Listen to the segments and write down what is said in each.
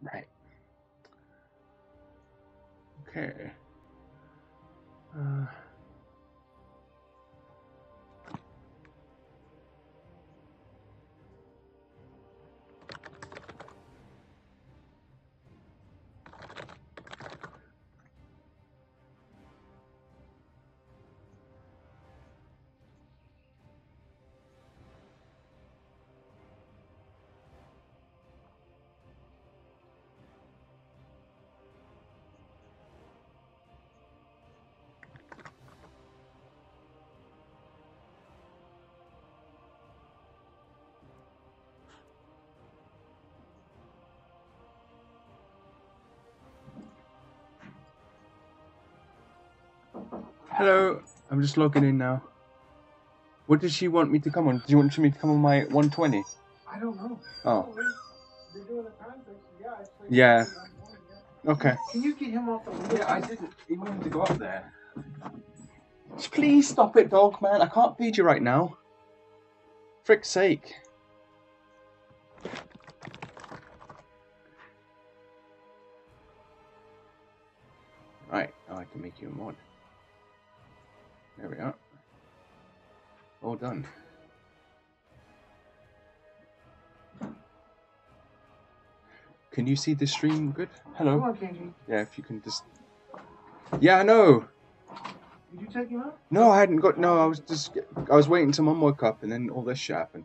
Right. Okay. Hello. I'm just logging in now. What does she want me to come on? Do you want me to come on my 120? I don't know. Oh. They're doing a time fix. Yeah. Okay. Can you get him off the list? Yeah, I didn't even want to go up there. Just please stop it, dog, man. I can't feed you right now. Frick's sake. Right, now I can make you a mod. There we are. All done. Can you see the stream good? Hello? Come on, KG. Yeah, if you can just... Yeah, I know! Did you take him out? No, I hadn't got... No, I was waiting till Mum woke up and then all this shit happened.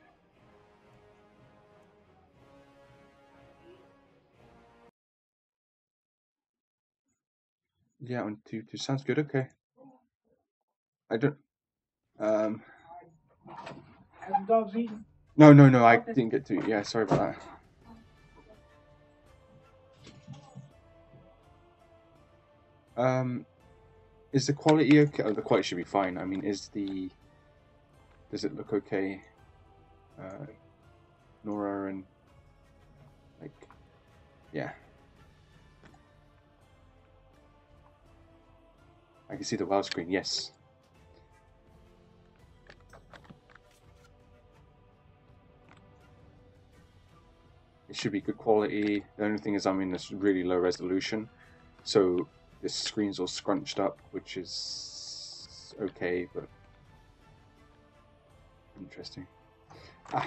Yeah, on 2-2. Sounds good, okay. I don't... Have the dogs eaten? No, I didn't get to... Yeah, sorry about that. Is the quality okay? Oh, the quality should be fine. I mean, does it look okay? Nora and, like, yeah. I can see the WoW screen, yes. It should be good quality. The only thing is I'm in this really low resolution, so this screen's all scrunched up, which is okay, but interesting. Ah.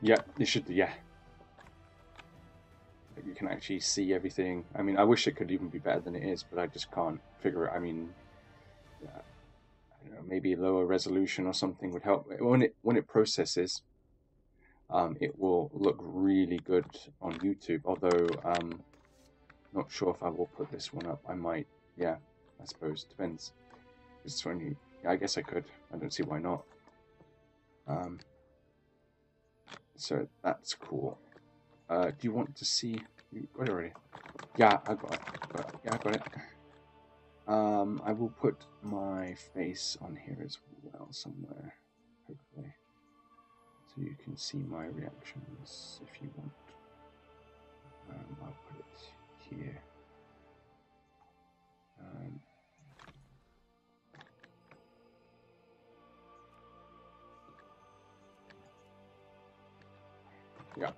Yeah, it should, yeah. You can actually see everything. I mean, I wish it could even be better than it is, but I just can't figure it. I mean, I don't know, maybe lower resolution or something would help. When it processes, it will look really good on YouTube. Although, not sure if I will put this one up. I might. Yeah, I suppose depends. It's 20. Yeah, I guess I could. I don't see why not. So that's cool. Do you want to see? You got it already. Yeah, I got it. Yeah, I got it. I will put my face on here as well somewhere, hopefully, so you can see my reactions if you want. I'll put it here. Yeah.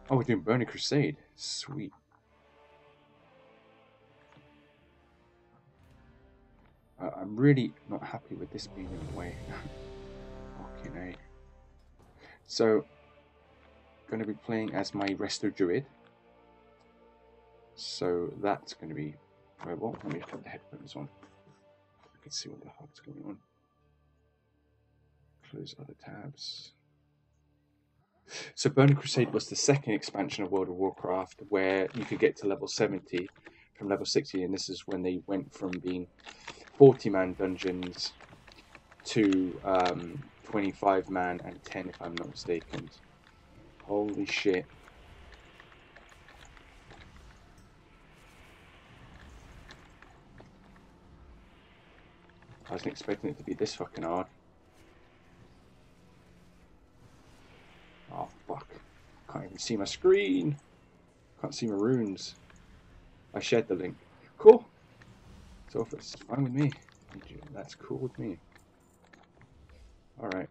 Oh, we're doing Burning Crusade. Sweet. I'm really not happy with this being in the way. Fucking A. So, going to be playing as my Resto Druid. So that's going to be well. Let me put the headphones on. I can see what the fuck's going on. Close other tabs. So Burning Crusade was the second expansion of World of Warcraft, where you could get to level 70 from level 60, and this is when they went from being 40-man dungeons to 25-man and 10, if I'm not mistaken. Holy shit. I wasn't expecting it to be this fucking hard. Oh, fuck. Can't even see my screen. Can't see my runes. I shared the link. Cool. So if it's fine with me, that's cool with me. Alright.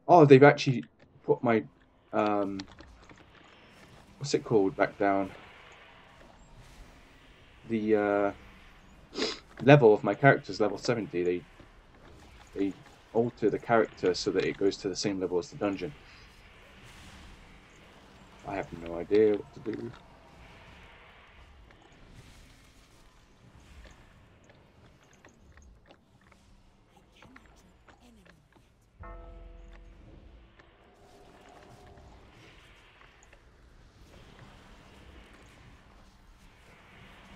Oh, they've actually put my, what's it called back down? The level of my character is level 70. They alter the character so that it goes to the same level as the dungeon. I have no idea what to do.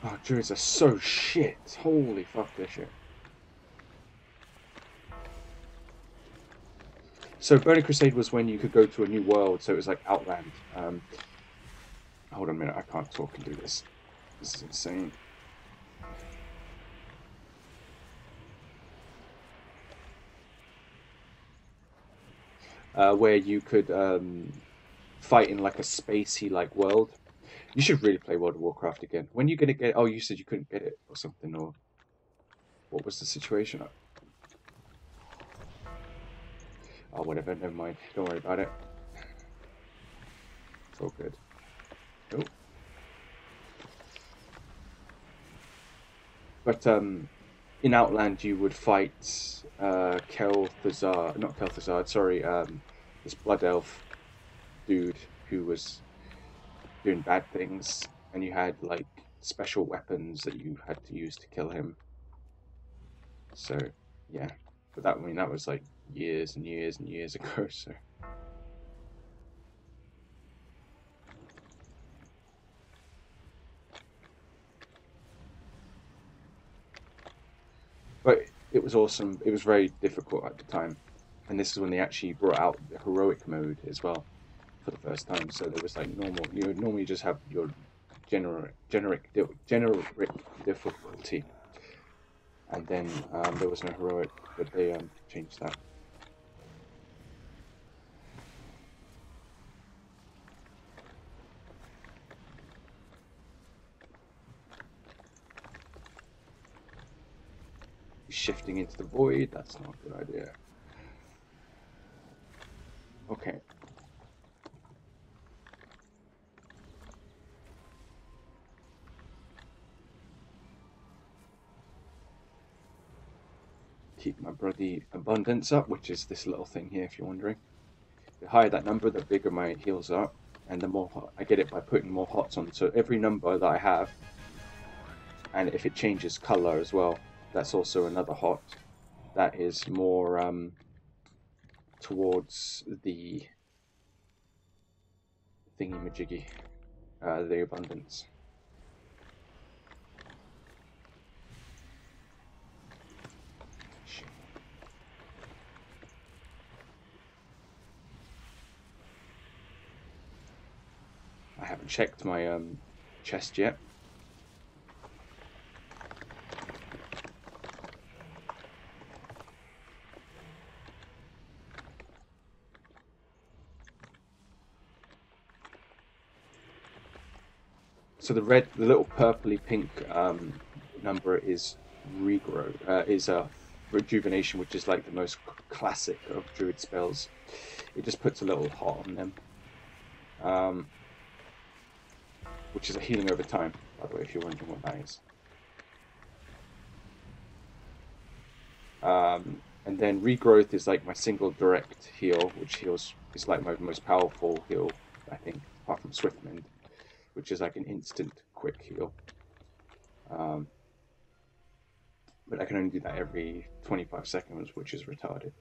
Oh, druids are so shit. Holy fuck, they're shit. So Burning Crusade was when you could go to a new world, so it was like Outland. Hold on a minute, I can't talk and do this. This is insane. Where you could fight in like a spacey like world. You should really play World of Warcraft again. When are you gonna get? Oh, you said you couldn't get it or something, or what was the situation? Oh, whatever. Never mind. Don't worry about it. It's all good. Oh. But in Outland, you would fight Kel'Thuzad, not Kel'Thuzad. Sorry, this Blood Elf dude who was doing bad things, and you had like special weapons that you had to use to kill him. So yeah, but that, I mean, that was like years and years and years ago. So but it was awesome. It was very difficult at the time, and this is when they actually brought out the heroic mode as well for the first time. So there was like normal. You would normally just have your generic difficulty, and then there was no heroic, but they changed that. Shifting into the void, that's not a good idea. Okay. Keep my bloody abundance up, which is this little thing here, if you're wondering. The higher that number, the bigger my heals are, and the more I get it by putting more hots on. So every number that I have, and if it changes color as well, that's also another hot. That is more towards the thingy majiggy, the abundance. I haven't checked my chest yet. So the little purpley pink number is regrow, is rejuvenation, which is like the most classic of druid spells. It just puts a little hot on them, which is a healing over time, by the way, if you're wondering what that is. And then regrowth is like my single direct heal, which heals is like my most powerful heal, I think, apart from Swiftmend, which is like an instant quick heal. But I can only do that every 25 seconds, which is retarded.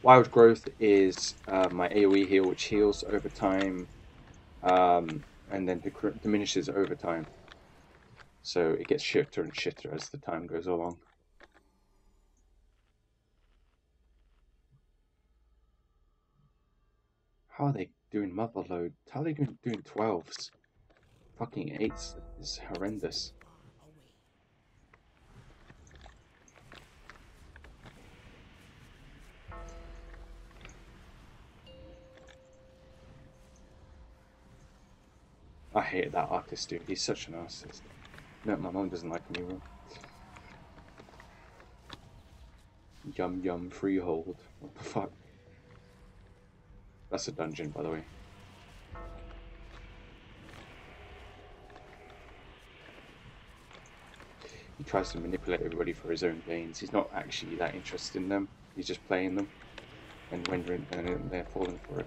Wild Growth is my AoE heal, which heals over time, and then diminishes over time. So it gets shitter and shitter as the time goes along. How are they doing mother load? How are they doing 12s? Fucking 8s is horrendous. I hate that artist, dude. He's such a narcissist. No, my mom doesn't like him either. Yum yum freehold. What the fuck? That's a dungeon, by the way. He tries to manipulate everybody for his own gains. He's not actually that interested in them. He's just playing them and rendering, and they're falling for it.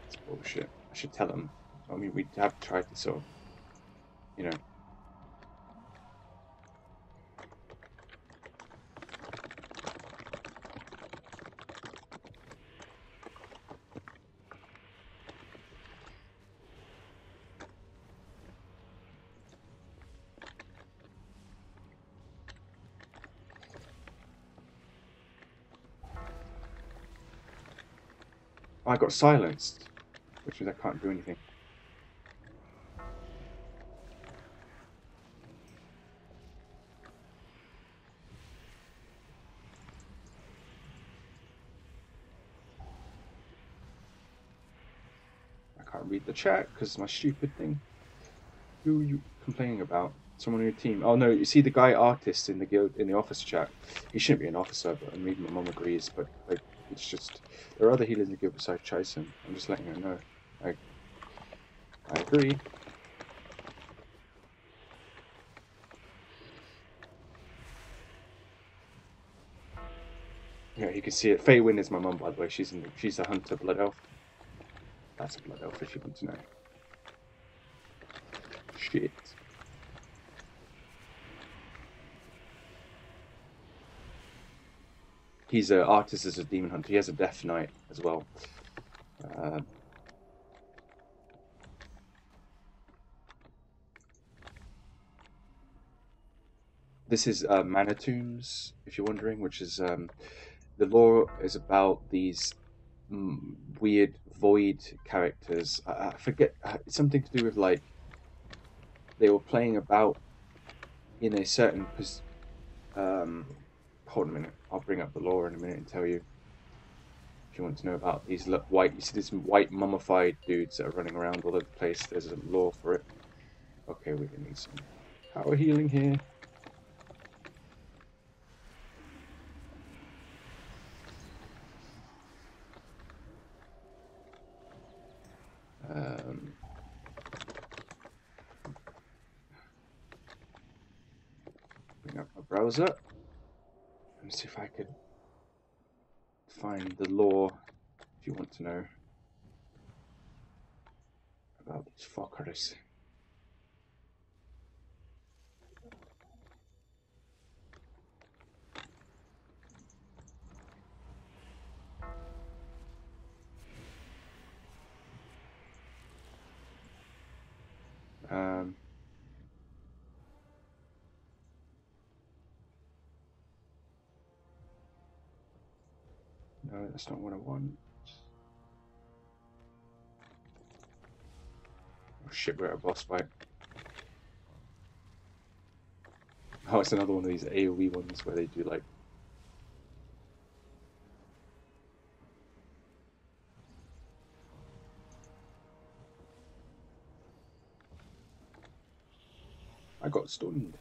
It's bullshit. I should tell him. I mean, we have tried to sort of, you know. I got silenced, which means I can't do anything. I can't read the chat because it's my stupid thing. Who are you complaining about? Someone on your team? Oh no, you see the guy artist in the guild in the office chat. He shouldn't be an officer, but and maybe my mum agrees. But like, it's just there are other healers in the guild besides Chison. I'm just letting her know. I agree. Yeah, you can see it. Faye Wynn is my mum, by the way. She's a hunter blood elf. That's a blood elf if you want to know. Shit. He's an artist as a demon hunter. He has a death knight as well. This is Mana Tombs, if you're wondering, which is the lore is about these weird void characters. I forget, it's something to do with like they were playing about in a certain hold on a minute, I'll bring up the lore in a minute and tell you if you want to know about these white. You see these white mummified dudes that are running around all over the place. There's a lore for it. Okay, we're gonna need some power healing here. Bring up my browser and see if I could find the lore if you want to know about these fuckers. No, that's not what I want. Oh shit, we're at a boss fight. Oh, it's another one of these AoE ones where they do like... I got stunned.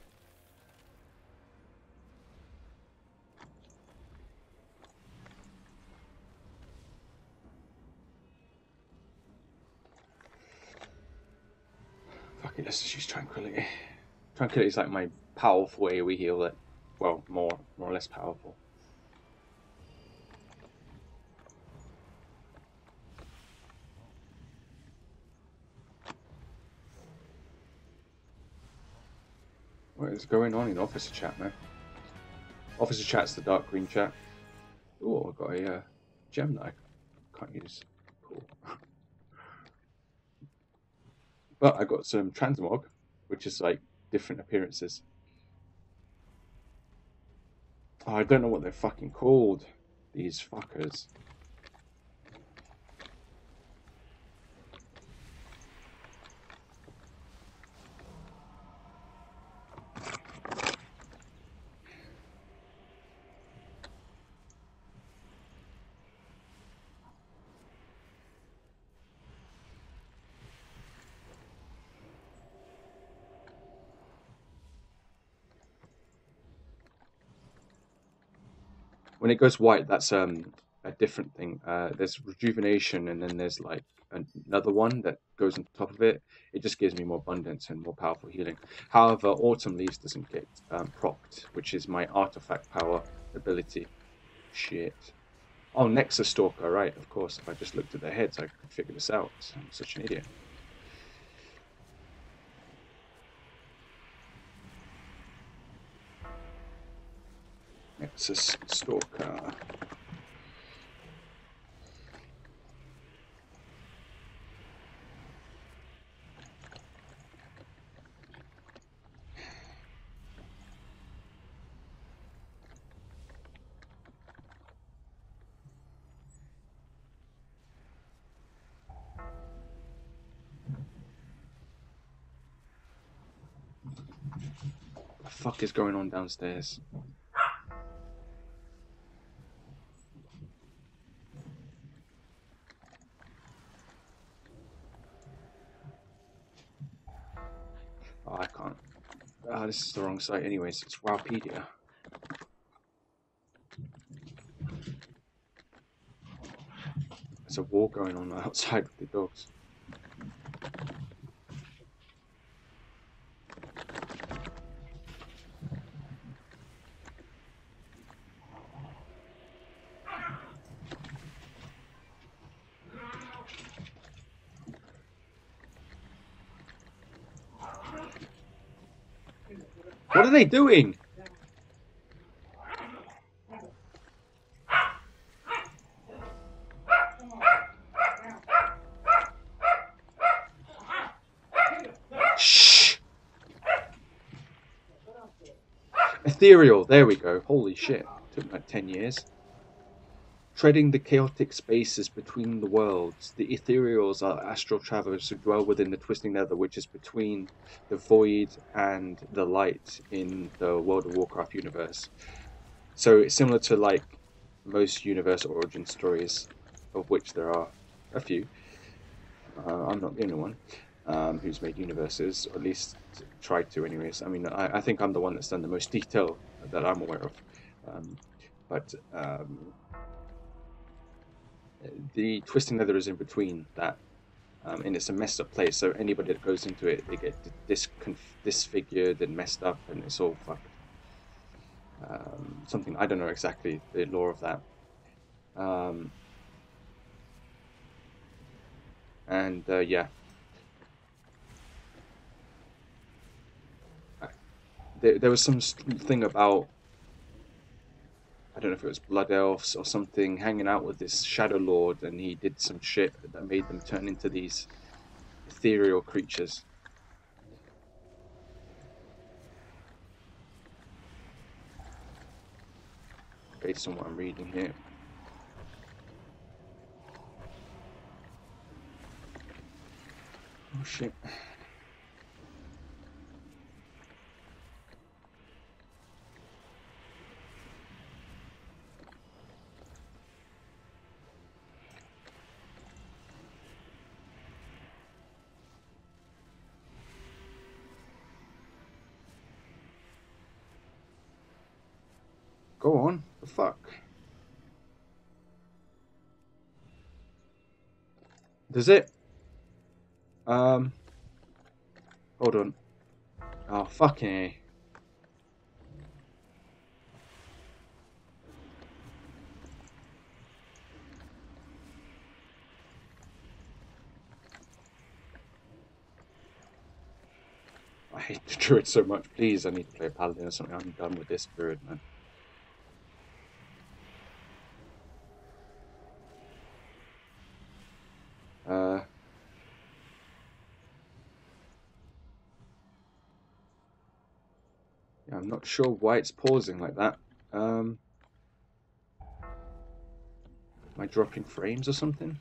Fuck it, let's just use Tranquility. Tranquility is like my powerful AoE heal that, well, more or less powerful. What is going on in Officer Chat, man? Officer Chat's the dark green chat. Oh, I got a gem that I can't use. Cool. But I got some transmog, which is like different appearances. Oh, I don't know what they're fucking called. These fuckers. When it goes white, that's a different thing. There's rejuvenation, and then there's like another one that goes on top of it. It just gives me more abundance and more powerful healing. However, autumn leaves doesn't get procced, which is my artifact power ability. Shit. Oh, Nexus Stalker, right? Of course. If I just looked at their heads, I could figure this out. I'm such an idiot. Nexus Stalker. What the fuck is going on downstairs? Oh, I can't. Ah, this is the wrong site anyways. It's Wowpedia. There's a war going on outside with the dogs. What are they doing? Shh! Ethereal, there we go. Holy shit. Took like 10 years. Treading the chaotic spaces between the worlds, the ethereals are astral travelers who dwell within the twisting nether, which is between the void and the light in the World of Warcraft universe. So it's similar to like most universe origin stories, of which there are a few. I'm not the only one who's made universes, or at least tried to, anyways. I mean, I think I'm the one that's done the most detail that I'm aware of. But the twisting nether is in between that, and it's a messed up place. So anybody that goes into it, they get disfigured and messed up, and it's all fucked. Something I don't know exactly the lore of that. Yeah, there was some thing about, I don't know if it was blood elves or something, hanging out with this shadow lord, and he did some shit that made them turn into these ethereal creatures. Based on what I'm reading here. Oh shit. Go on. The fuck? Does it? Hold on. Oh, fucking A. I hate the druid so much. Please, I need to play a paladin or something. I'm done with this druid, man. Yeah, I'm not sure why it's pausing like that. Am I dropping frames or something?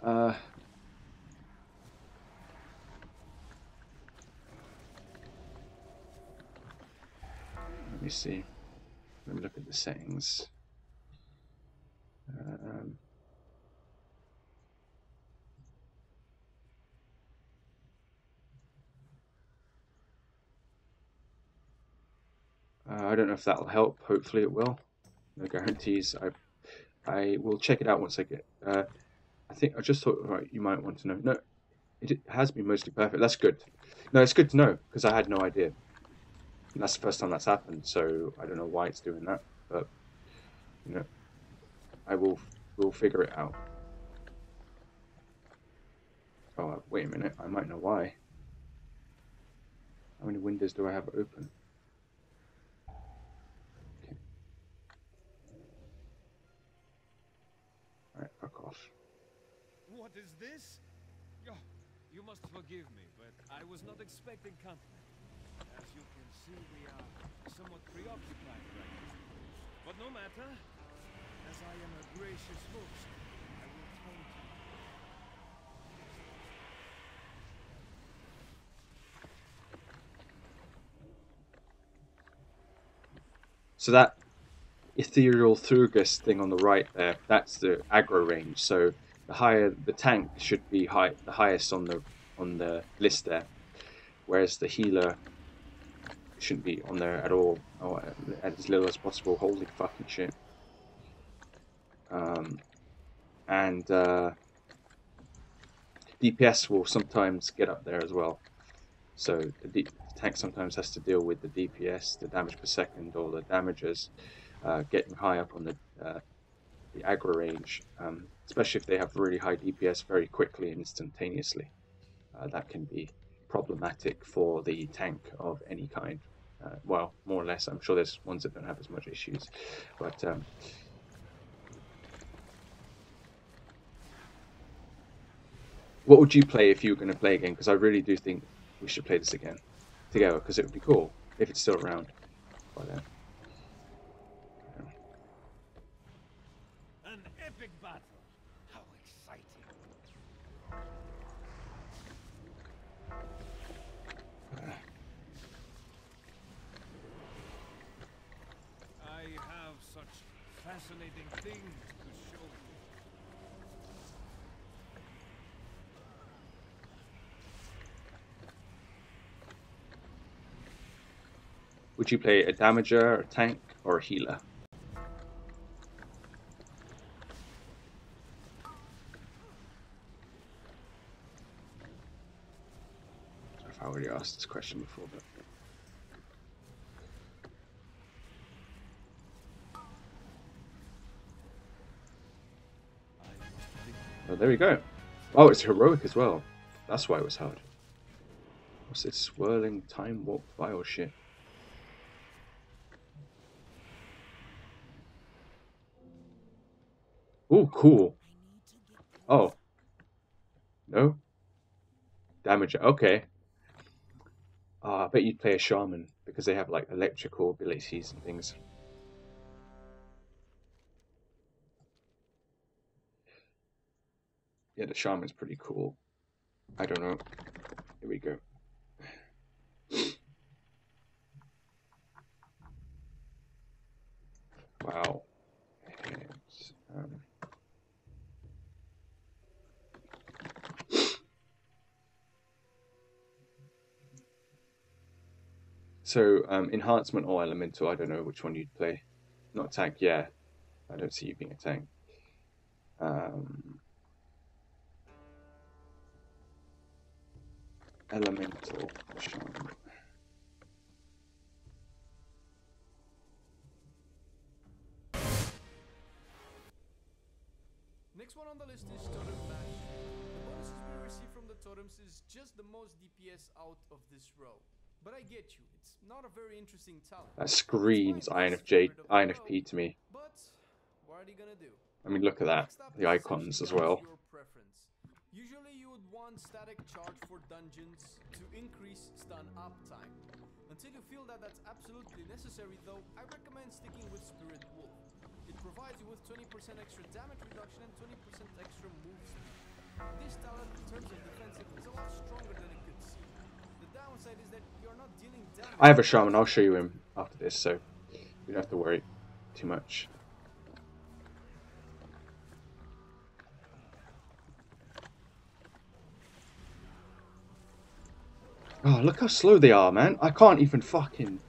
Let me see. Let me look at the settings. I don't know if that'll help. Hopefully it will. No guarantees. I will check it out once I get. I think I just thought, right, you might want to know. No, it has been mostly perfect. That's good. No, it's good to know because I had no idea. And that's the first time that's happened, so I don't know why it's doing that, but you know, we'll figure it out. Oh, wait a minute, I might know why. How many windows do I have open? Okay. Alright, fuck off. What is this? You must forgive me, but I was not expecting company. As you can see, we are somewhat preoccupied right now. But no matter, as I am a gracious host, I will thank you. So that ethereal Thrugus thing on the right there, that's the aggro range. So the higher the tank should be the highest on the list there, whereas the healer shouldn't be on there at all, or at as little as possible. Holy fucking shit. And DPS will sometimes get up there as well. So the tank sometimes has to deal with the DPS, the damage per second, or the damagers getting high up on the aggro range, especially if they have really high DPS very quickly and instantaneously. That can be problematic for the tank of any kind. Well, more or less. I'm sure there's ones that don't have as much issues, but what would you play if you were going to play again? Because I really do think we should play this again together, because it would be cool if it's still around by then. An epic battle. How exciting. I have such fascinating things to show you. Would you play a damager, a tank, or a healer? I've already asked this question before, but oh, there we go. Oh, it's heroic as well. That's why it was hard. What's this swirling time warp vial shit? Oh, cool. Oh. No? Damager. Okay. I bet you'd play a shaman because they have like electrical abilities and things. Yeah, the shaman's pretty cool. I don't know. Here we go. Wow. So, enhancement or elemental, I don't know which one you'd play. Not tank, yeah. I don't see you being a tank. Elemental shaman. Next one on the list is Totem Bash. The bonuses we receive from the totems is just the most DPS out of this row. But I get you, it's not a very interesting talent. That screams INFP to me. But what are you gonna do? I mean, look at that. The icons as well. Usually you would want static charge for dungeons to increase stun uptime. Until you feel that that's absolutely necessary though, I recommend sticking with Spirit Wolf. It provides you with 20% extra damage reduction and 20% extra move speed. This talent in terms of defensive is a lot stronger than it could seem. The downside is that you're not dealing damage. I have a shaman, I'll show you him after this, so you don't have to worry too much. Oh, look how slow they are, man. I can't even fucking...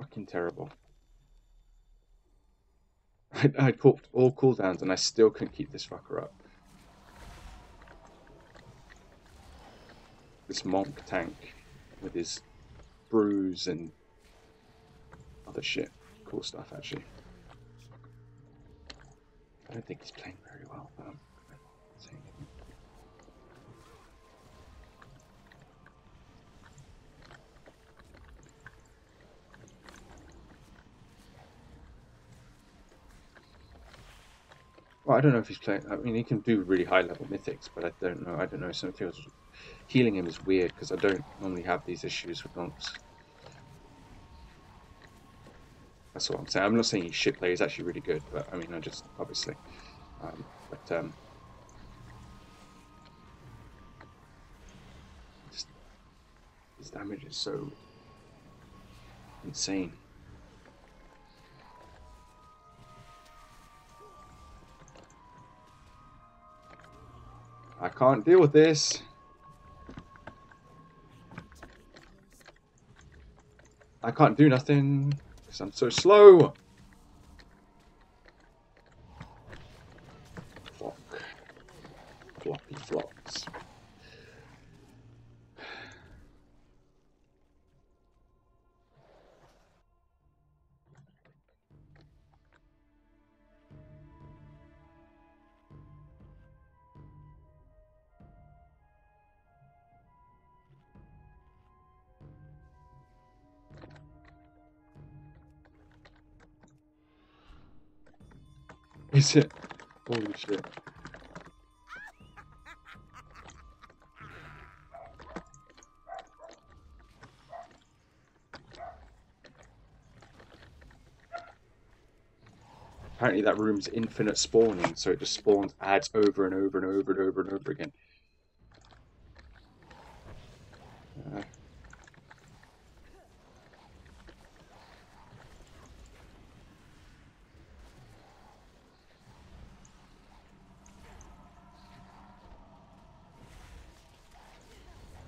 fucking terrible. I caught all cooldowns and I still couldn't keep this fucker up. This monk tank with his brews and other shit. Cool stuff, actually. I don't think he's playing very well, but I'm saying it. Well, I don't know if he's playing. I mean, he can do really high level mythics, but I don't know. I don't know. Some feels healing him is weird because I don't normally have these issues with monks. That's what I'm saying. I'm not saying he's shit player. He's actually really good, but I mean, I just obviously. Just, his damage is so insane. I can't deal with this. I can't do nothing because I'm so slow. Flock. Floppy flocks. Is it? Holy shit. Apparently that room's infinite spawning, so it just spawns ads over and over and over and over and over again.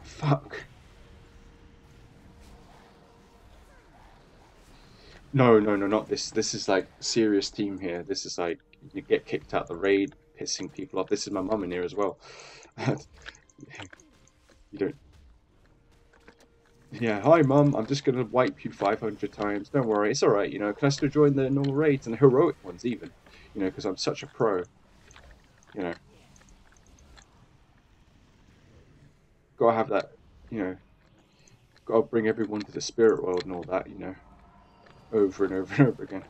Fuck. No, not this. This is like serious team here. This is like you get kicked out the raid, pissing people off. This is my mum in here as well. You don't. Yeah, hi mum. I'm just gonna wipe you 500 times. Don't worry, it's all right. You know, can I still join the normal raids and the heroic ones even? You know, because I'm such a pro. You know, gotta have that. You know, gotta bring everyone to the spirit world and all that. You know. Over and over and over again.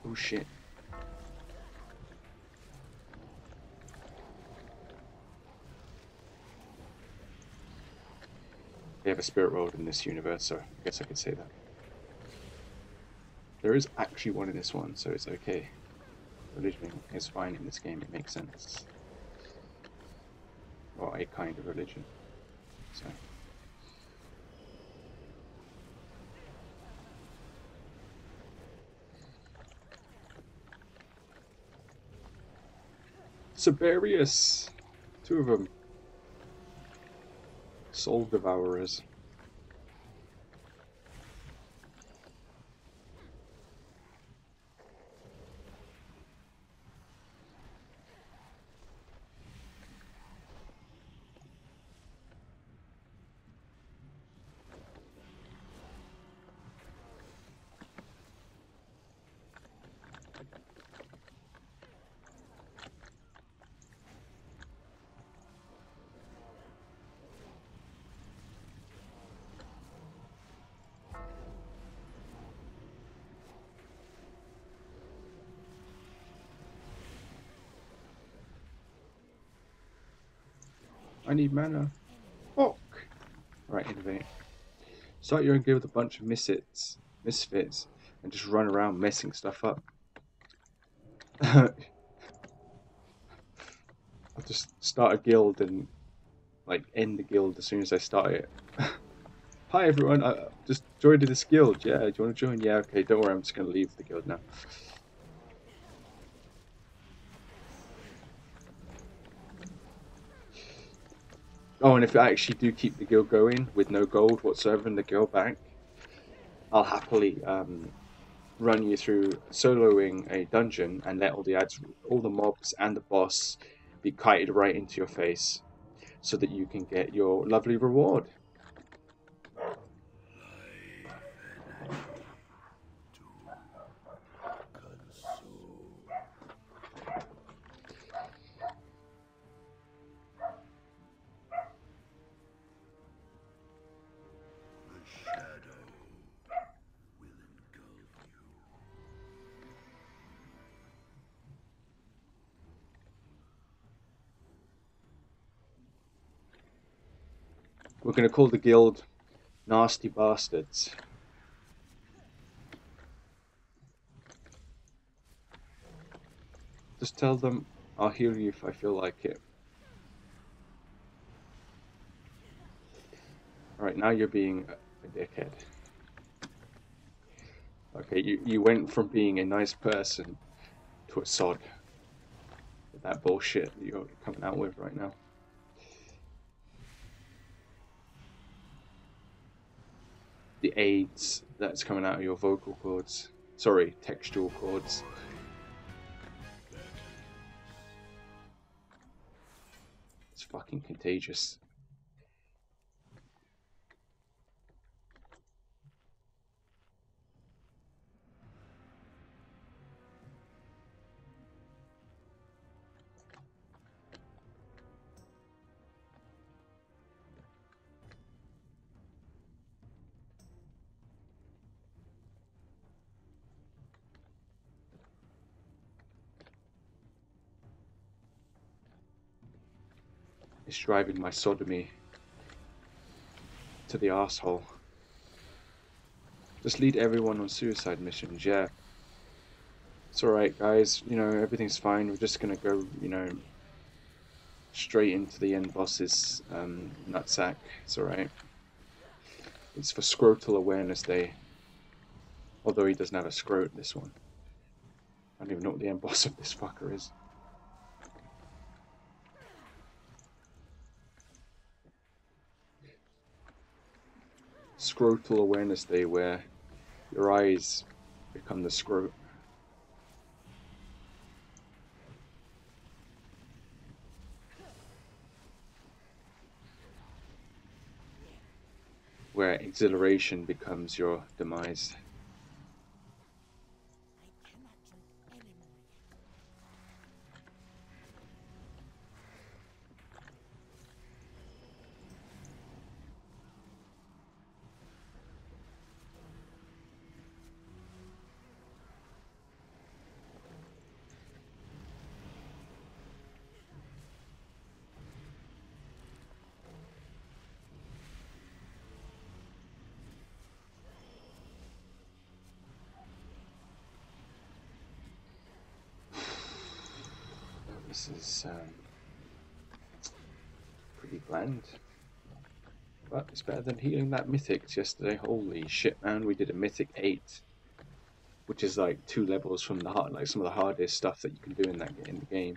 Oh shit. They have a spirit world in this universe, so I guess I could say that. There is actually one in this one, so it's okay. Religion is fine in this game, it makes sense. Or a kind of religion. So. Siberius! 2 of them. Soul Devourers. I need mana. Fuck! Right, innovate. Start your own guild with a bunch of misfits, and just run around messing stuff up. I'll just start a guild and like end the guild as soon as I start it. Hi everyone, I just joined this guild. Yeah, do you want to join? Yeah, okay, don't worry, I'm just going to leave the guild now. Oh, and if I actually do keep the guild going with no gold whatsoever in the guild bank, I'll happily run you through soloing a dungeon and let all the mobs and the boss be kited right into your face, so that you can get your lovely reward. We're going to call the guild Nasty Bastards. Just tell them I'll heal you if I feel like it. Alright, now you're being a dickhead. Okay, you went from being a nice person to a sod. With that bullshit that you're coming out with right now. The AIDS that's coming out of your vocal cords. Sorry, textual cords. It's fucking contagious. It's driving my sodomy to the arsehole. Just lead everyone on suicide missions, yeah. It's alright, guys, you know, everything's fine. We're just gonna go, you know, straight into the end boss's nutsack. It's alright. It's for Scrotal Awareness Day. Although he doesn't have a scrot, this one. I don't even know what the end boss of this fucker is. Scrotal Awareness Day, where your eyes become the scrot. Where exhilaration becomes your demise. This is pretty bland, but it's better than healing that mythics yesterday. Holy shit, man! We did a mythic 8, which is like 2 levels from the hard, like some of the hardest stuff that you can do in the game.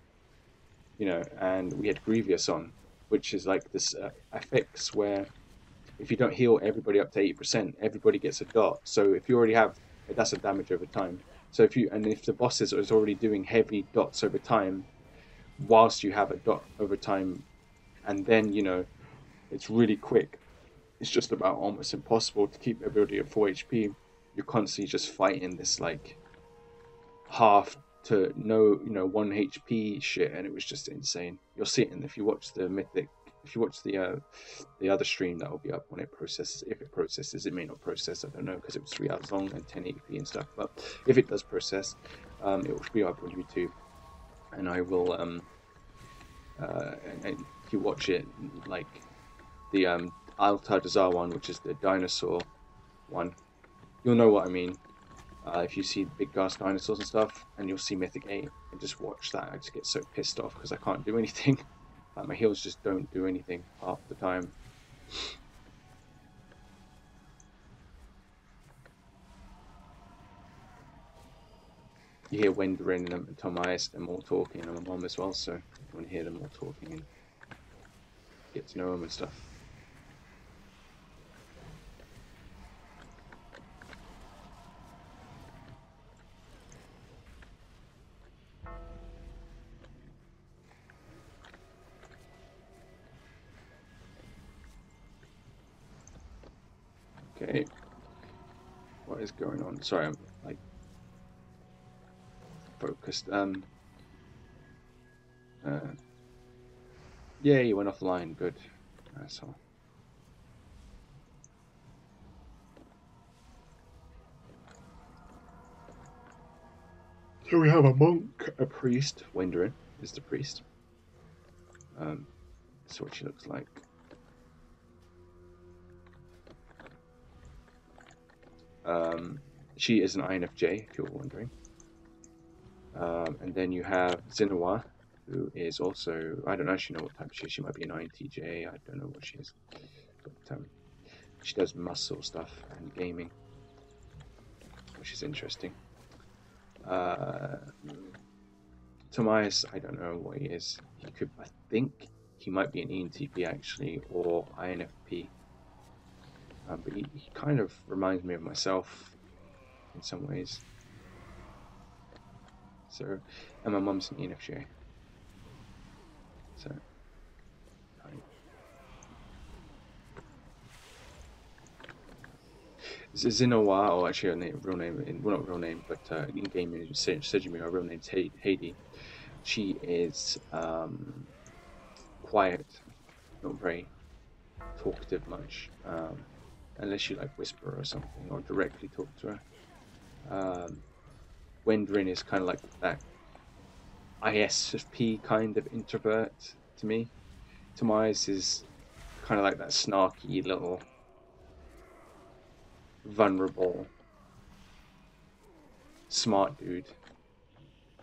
You know, and we had Grievous on, which is like this effects where if you don't heal everybody up to 80%, everybody gets a dot. So if you already have, that's a damage over time. So if the boss is already doing heavy dots over time, whilst you have a dot over time, and then, you know, it's really quick. It's just about almost impossible to keep everybody at 4 HP. You're constantly just fighting this like half to no, you know, 1 HP shit, and it was just insane. You'll see it, and if you watch the mythic, if you watch the other stream that will be up when it processes. If it processes, it may not process. I don't know, because it was 3 hours long and 1080p and stuff. But if it does process, it will be up on YouTube. And I will, and if you watch it, like the Altar Dazar one, which is the dinosaur one, you'll know what I mean. If you see big gas dinosaurs and stuff, and you'll see Mythic 8, and just watch that, I just get so pissed off because I can't do anything. Like, my heals just don't do anything half the time. You hear Wenderin and Tomias, they're all talking, and my mom as well, so you want to hear them all talking. get to know him and stuff. Okay, what is going on? Sorry, I'm like focused. Yeah, you went offline. Good. Asshole. So we have a monk, a priest. Wenderin is the priest. That's what she looks like. She is an INFJ, if you're wondering. And then you have Zinawa, who is also, I don't actually know what type she is. She might be an INTJ. I don't know what she is. But she does muscle stuff and gaming, which is interesting. Tomias, I don't know what he is. He could, I think he might be an ENTP actually, or INFP. But he kind of reminds me of myself in some ways. So, and my mum's an ENFJ. So, Zinowa, or actually her name, real name, well not real name, but in game Sejumi, her real name's Heidi. She is quiet, not very talkative much, unless you like whisper or something, or directly talk to her. Wenderin is kind of like that ISFP kind of introvert to me. Tomias is kind of like that snarky little vulnerable smart dude,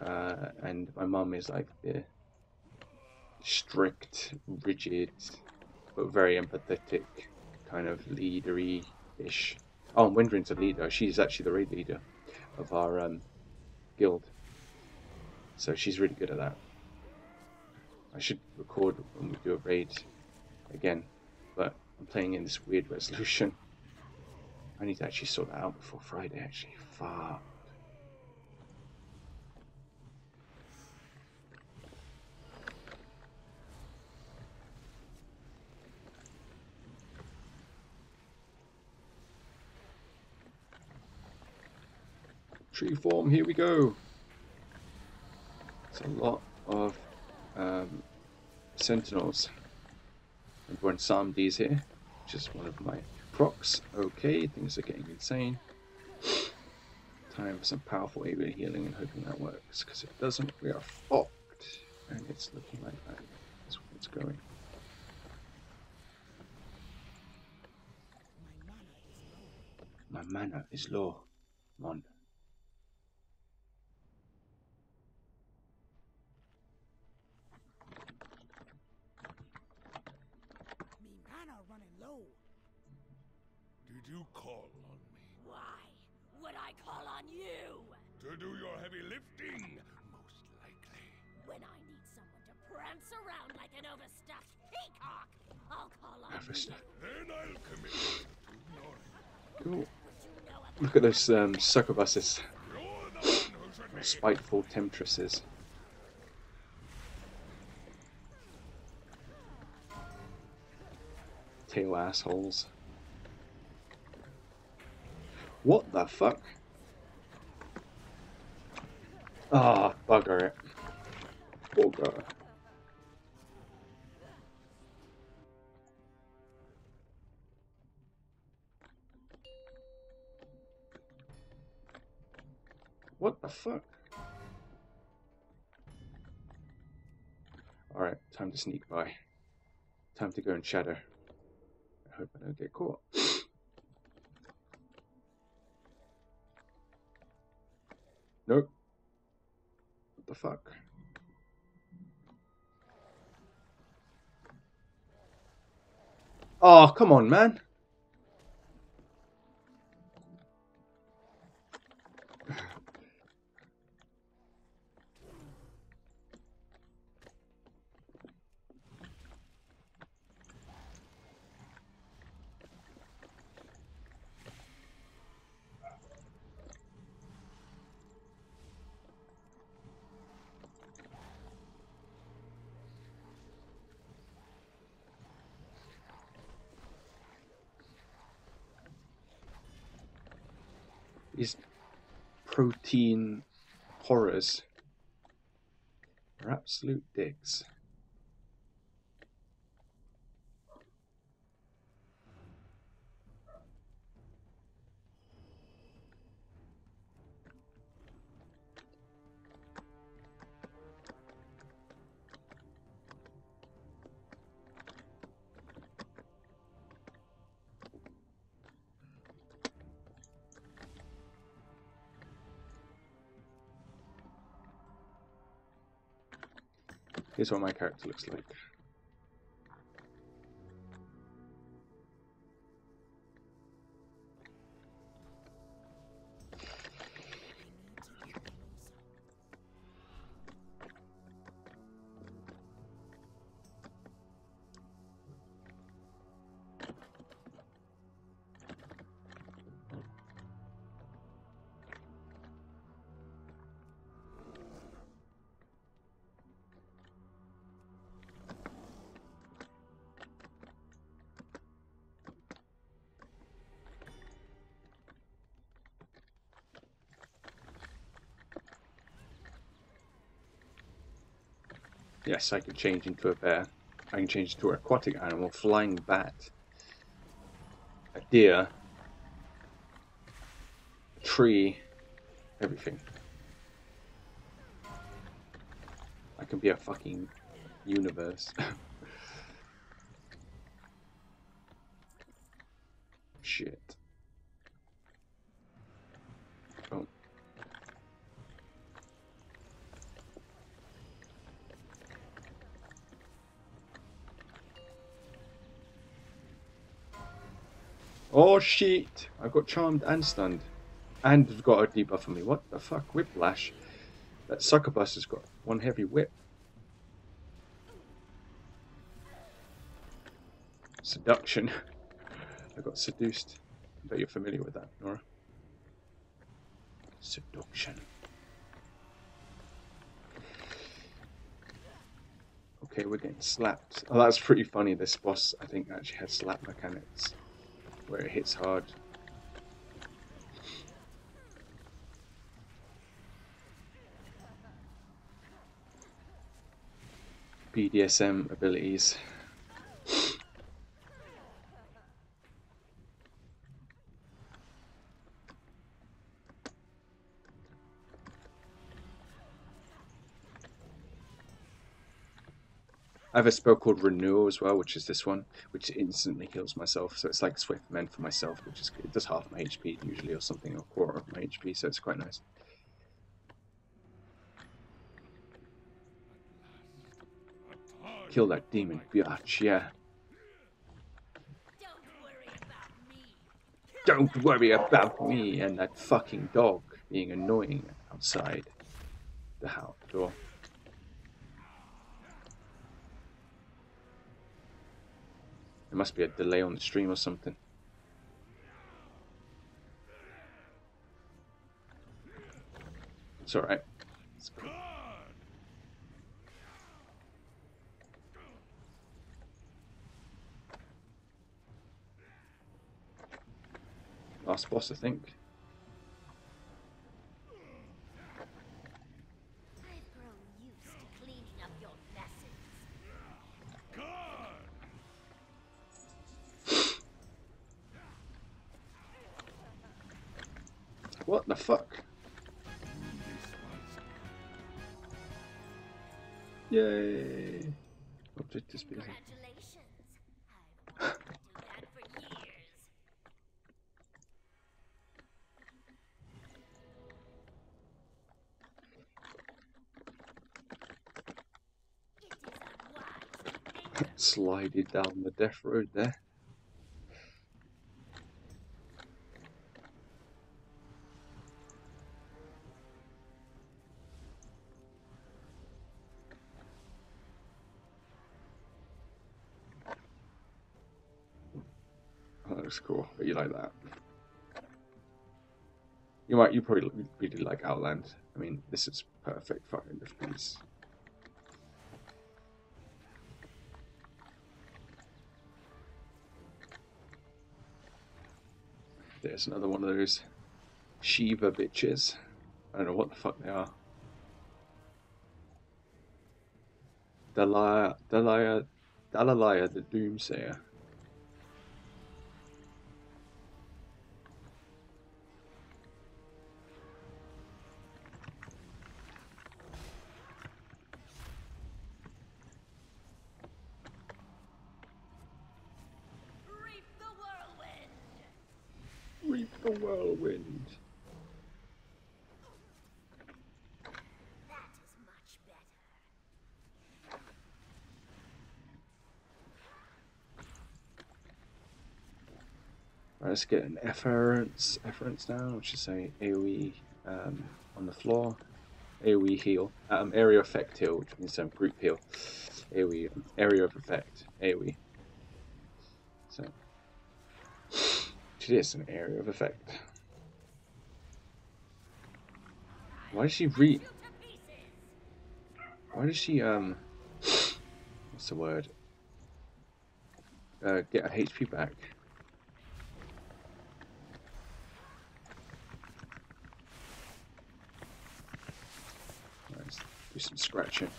and my mum is like the strict, rigid, but very empathetic kind of leadery-ish. Oh, and Wenderin's a leader. She's actually the raid leader of our guild, so she's really good at that. I should record when we do a raid again, but I'm playing in this weird resolution. I need to actually sort that out before Friday, actually. Fuck. Tree form, here we go. It's a lot of sentinels. And we're in Psalm D's here, which is one of my procs. Okay, things are getting insane. Time for some powerful area healing and hoping that works, because if it doesn't, we are fucked. And it's looking like that. That's where it's going. My mana is low, Mon. Did you call on me? Why would I call on you? To do your heavy lifting, most likely. When I need someone to prance around like an overstuffed peacock, I'll call on you. Then I'll commit to ignoring. Cool. What you know about Look at those succubuses. You're the one who should be. Spiteful temptresses. Tail assholes. What the fuck? Ah, bugger it. Bugger. What the fuck? Alright, time to sneak by. Time to go in shadow. I hope I don't get caught. Nope. What the fuck? Oh, come on, man. protein horrors are absolute dicks. Here's what my character looks like. Yes, I can change into a bear. I can change into an aquatic animal, flying bat, a deer, a tree, everything. I can be a fucking universe. Shit. Oh. Oh shit! I've got charmed and stunned. And I've got a debuff on me. What the fuck? Whiplash. That succubus has got one heavy whip. Seduction. I got seduced. I bet you're familiar with that, Nora. Seduction. Okay, we're getting slapped. Oh, that's pretty funny. This boss, I think, actually has slap mechanics where it hits hard. BDSM abilities. I have a spell called Renewal as well, which is this one, which instantly heals myself. So it's like Swift meant for myself, which is it does half my HP usually, or something, or a quarter of my HP. So it's quite nice. Kill that demon, biatch, yeah. Don't worry about me and that fucking dog being annoying outside the house door. There must be a delay on the stream or something. It's alright. It's cool. Last boss, I think. I've grown used to cleaning up your messes. What the fuck? Yay! Object is busy. Congratulations. I've wanted to do that for years. It is unwise to anger Slided down the death road there. Oh, that looks cool. But you like that? You probably really like Outland. I mean, this is perfect fucking defense. There's another one of those Shiva bitches. I don't know what the fuck they are. Dalalaya the Doomsayer. Reap the whirlwind! Reap the whirlwind. That is much better. Right, let's get an efference down, which is a AoE on the floor. AoE heal. Area effect heal, which means group heal. AoE area of effect. AoE. So it is an area of effect. Why does she Why does she what's the word? Get her HP back. Let's do some scratching.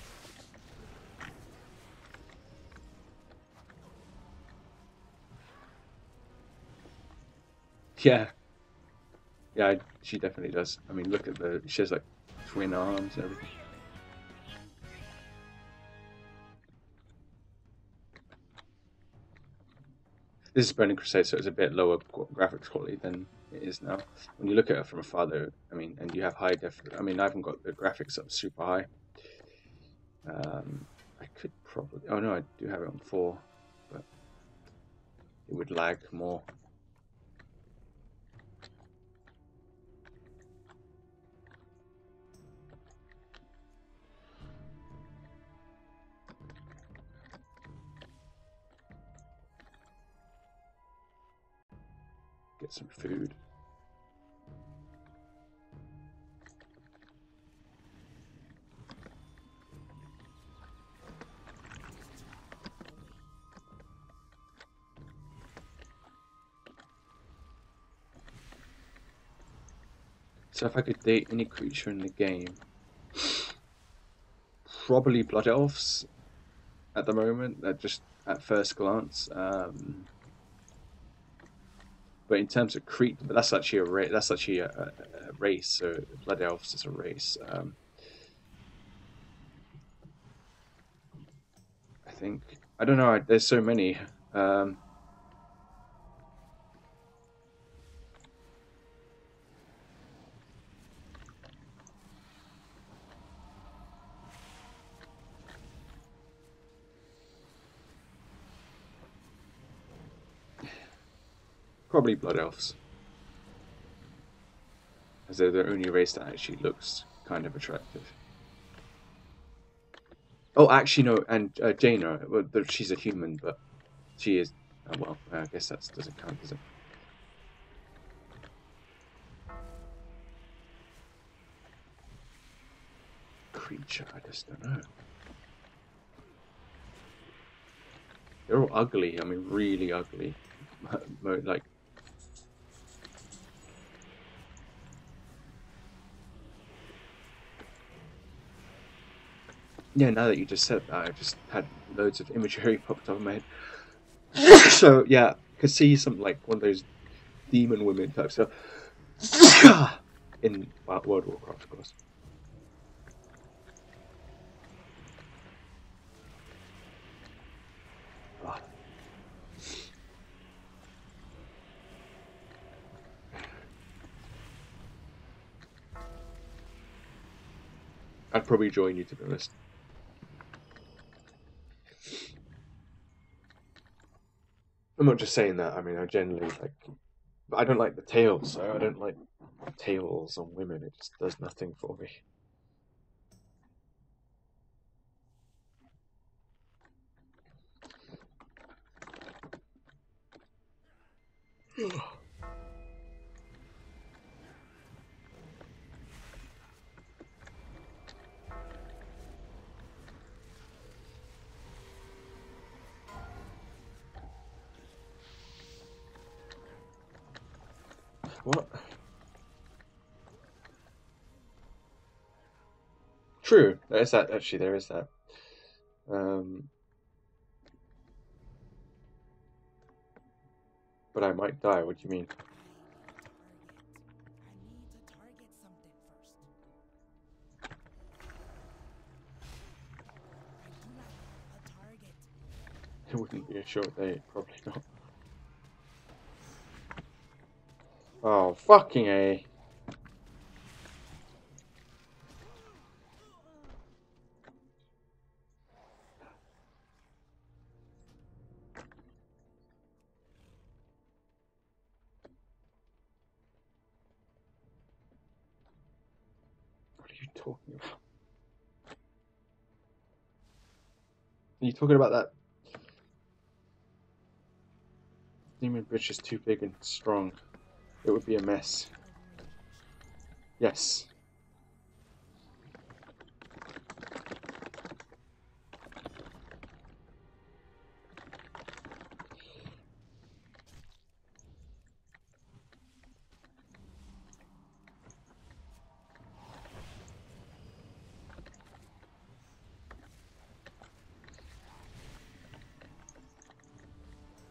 Yeah. Yeah, she definitely does. I mean, look at she has like twin arms and everything. This is Burning Crusade, so it's a bit lower graphics quality than it is now. When you look at it from afar, though, I mean, and you have high def. I mean, I haven't got the graphics up super high. I could probably. Oh no, I do have it on 4, but it would lag more. Get some food. So if I could date any creature in the game, probably Blood Elves at the moment, just at first glance. But in terms of but that's actually a race. So Blood Elves is a race. I think I don't know. There's so many. Probably Blood Elves, as they're the only race that actually looks kind of attractive. Oh, actually, no, and Jaina, well, she's a human, but she is. Well, I guess that doesn't count, does it? Creature, I just don't know. They're all ugly. I mean, really ugly. Like. Yeah, now that you just said that, I just had loads of imagery popped up in my head. So yeah, could see some like one of those demon women type stuff in World of Warcraft, of course. Oh. I'd probably join you, to be honest. I'm not just saying that. I mean, I generally like. I don't like the tails, so I don't like tails on women. It just does nothing for me. What? True. There's that. Actually, there is that. Um, but I might die. What do you mean? It wouldn't be a short day. Probably not. Oh, fucking A. What are you talking about? Are you talking about that? Demon Bridge is too big and strong. It would be a mess. Yes.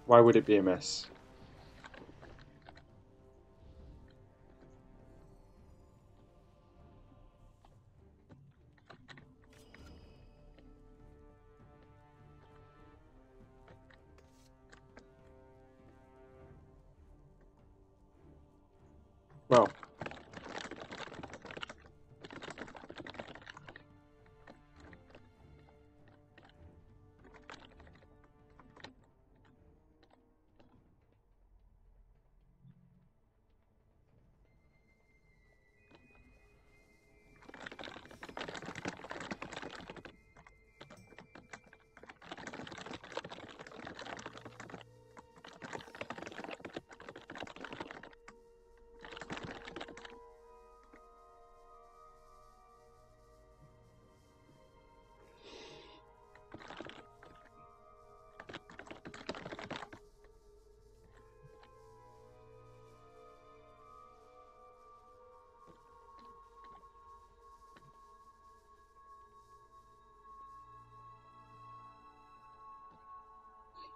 Why would it be a mess? Well,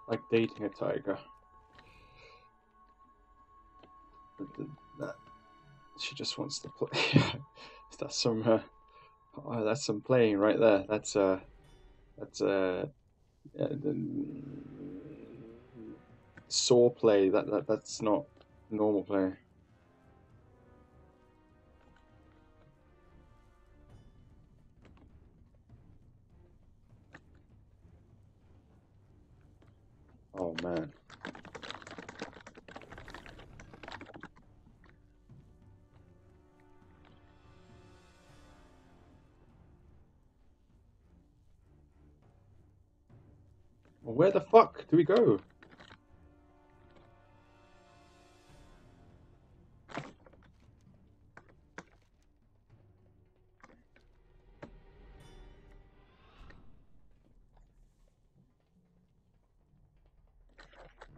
like dating a tiger. That she just wants to play. That's some. Oh, that's some playing right there. That's saw play. That's not normal play. Oh man. Well, where the fuck do we go?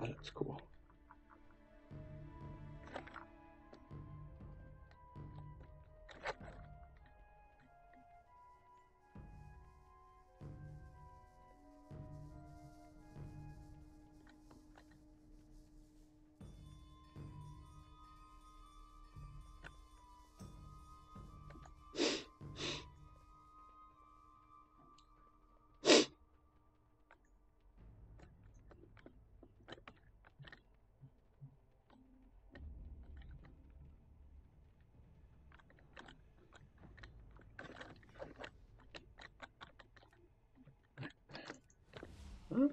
That looks cool. Huh?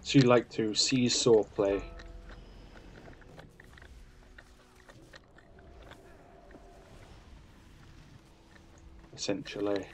So you like to seesaw play? Essentially.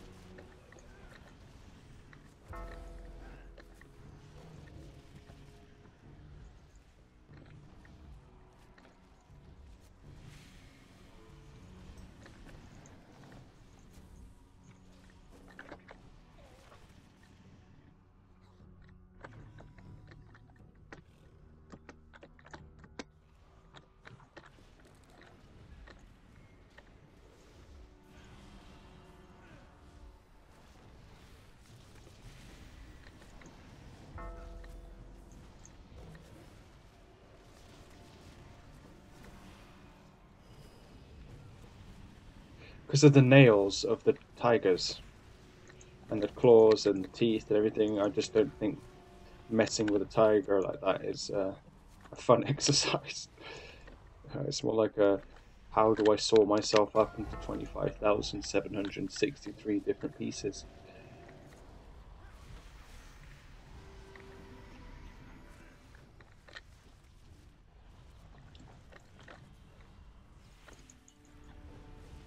because of the nails of the tigers and the claws and the teeth and everything. I just don't think messing with a tiger like that is a fun exercise. It's more like a how do I saw myself up into 25,763 different pieces.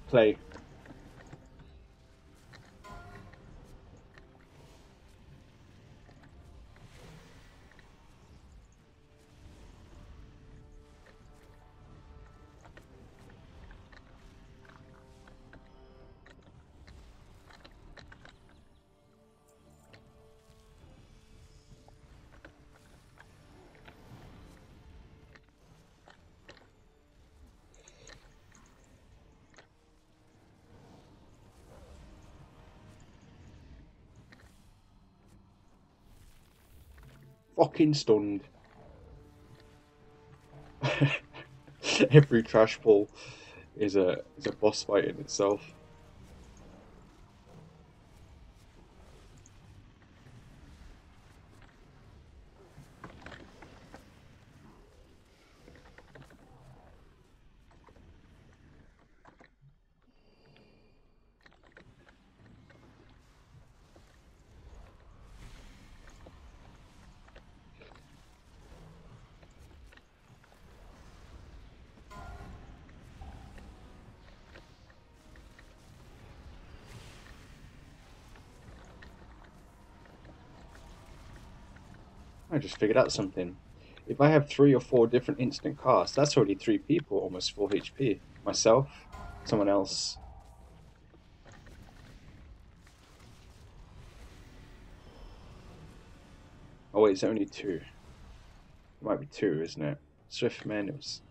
Play. Fucking stunned. Every trash pull is a boss fight in itself. I just figured out something. If I have 3 or 4 different instant casts, that's already 3 people, almost 4 HP. Myself, someone else. Oh wait, it's only 2. It might be 2, isn't it? Swift Man, it was...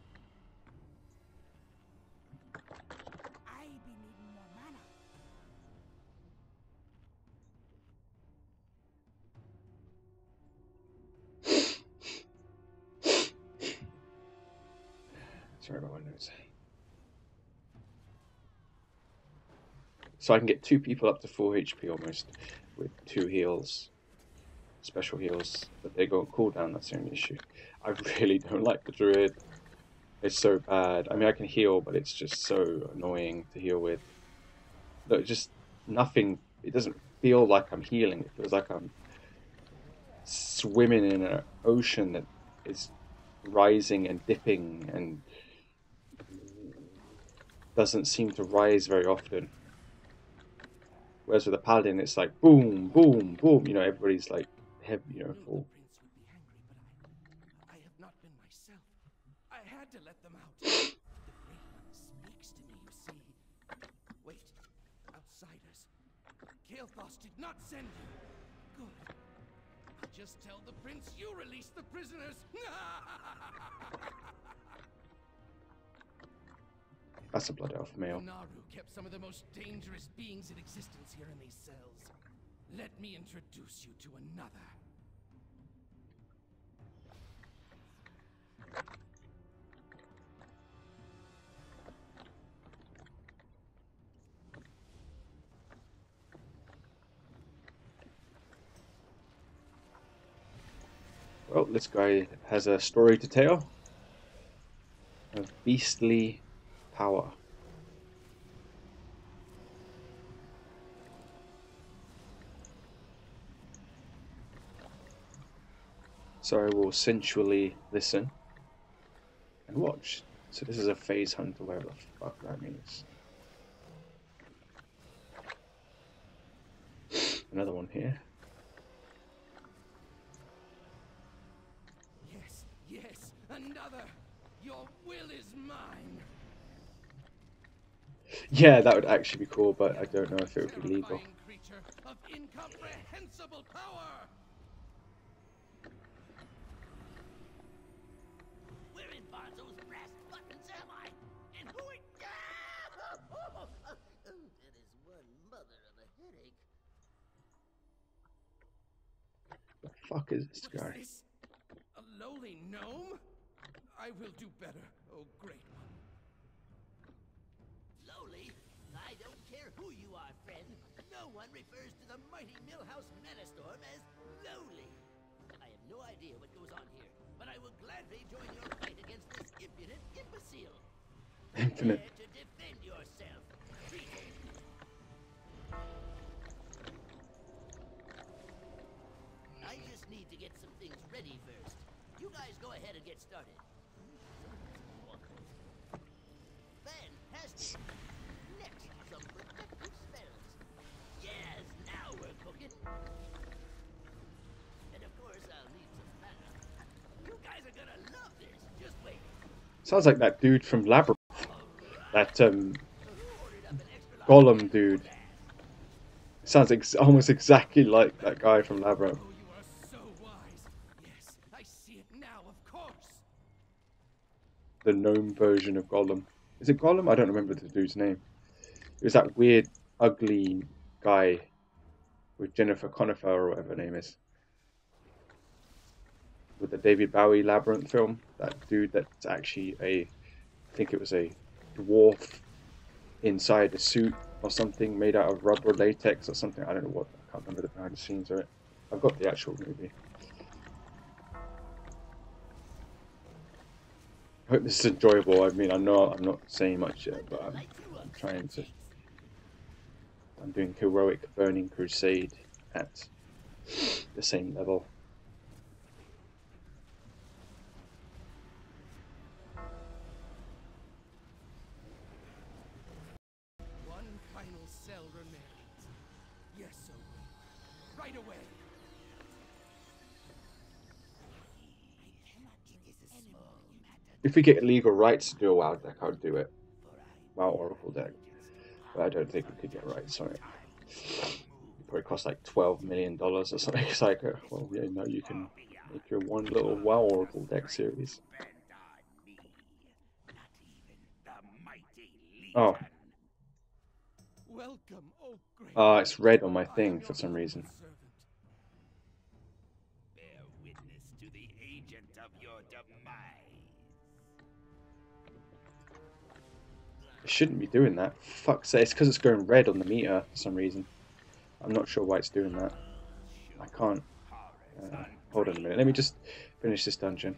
I be needing more mana. Sorry about my nose. So I can get 2 people up to 4 HP almost with 2 heals. Special heals, but they go on cooldown, that's the only issue. I really don't like the druid. It's so bad. I mean, I can heal, but it's just so annoying to heal with. Look, just nothing, it doesn't feel like I'm healing. It feels like I'm swimming in an ocean that is rising and dipping and doesn't seem to rise very often. Whereas with a paladin, it's like boom, boom, boom. You know, everybody's like heavy, you know, full. I have not been myself. I had to let them out. The Great One speaks to me, you see. Wait, outsiders. Kael'thas did not send you. Good. I'll just tell the prince you released the prisoners. That's a blood elf male. Naru kept some of the most dangerous beings in existence here in these cells. Let me introduce you to another. Well, this guy has a story to tell of beastly power. So I will sensually listen and watch. So this is a phase hunter, whatever the fuck that means. Another one here. Yes, yes, another. Your will is mine. Yeah, that would actually be cool, but I don't know if it would be legal. Terrifying creature of incomprehensible power. Where in Bonzo's brass buttons am I? And who it... That is one mother of a headache. The fuck is this What guy? is this? A lowly gnome? I will do better, oh great one. Lowly? I I don't care who you are, friend. No one refers to the mighty Millhouse Metastorm as lowly. I have no idea what goes on here, but I will gladly join your fight against this impudent imbecile. Infinite. Prepare to defend yourself. I just need to get some things ready first. You guys go ahead and get started. Fantastic. Next, some protective spells. Yes, now we're cooking. And of course, I'll need some mana. You guys are gonna love this. Just wait. Sounds like that dude from Labyrinth. That Gollum dude. Sounds almost exactly like that guy from Labyrinth. Oh, you are so wise. Yes, I see it now, of course. The gnome version of Gollum. Is it Gollum? I don't remember the dude's name. It was that weird, ugly guy with Jennifer Conifer or whatever her name is. With the David Bowie Labyrinth film. That dude that's actually I think it was a dwarf inside a suit or something made out of rubber latex or something. I don't know what. I can't remember the behind the scenes of it. I've got the actual movie. I hope this is enjoyable. I mean, I know I'm not saying much yet, but I'm trying to. I'm doing heroic Burning Crusade at the same level. One final cell remains. Yes, sir. Right away. If we get legal rights to do a WoW deck, I would do it. WoW Oracle deck. But I don't think we could get rights on it. It probably cost like $12 million or something. It's like, well, yeah, no, you can make your one little WoW Oracle deck series. Oh. Welcome, oh great. It's red on my thing for some reason. Bear witness to the agent of your demise. It shouldn't be doing that. Fuck's sake, it's because it's going red on the meter for some reason. I'm not sure why it's doing that. I can't. Hold on a minute. Let me just finish this dungeon.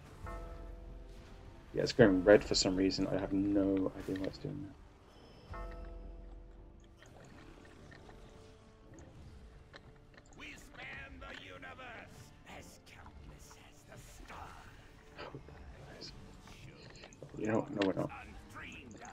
Yeah, it's going red for some reason. I have no idea why it's doing that. We span the universe as countless as the stars. You know, no, we're not. Undreamed of.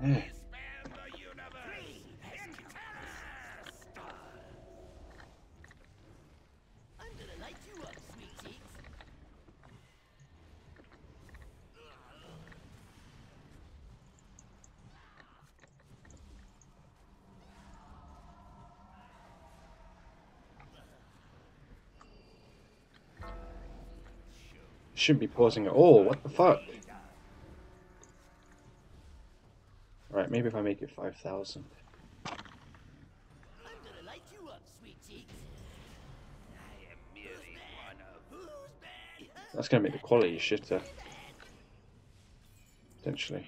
Yeah. Span the universe as countless stars. I'm gonna light you up, sweet cheeks. Shouldn't be pausing at all. What the fuck? Alright, maybe if I make it 5,000. I'm gonna light you up, sweet cheeks. I am merely one of who's bad. That's gonna make the quality shitter. Potentially.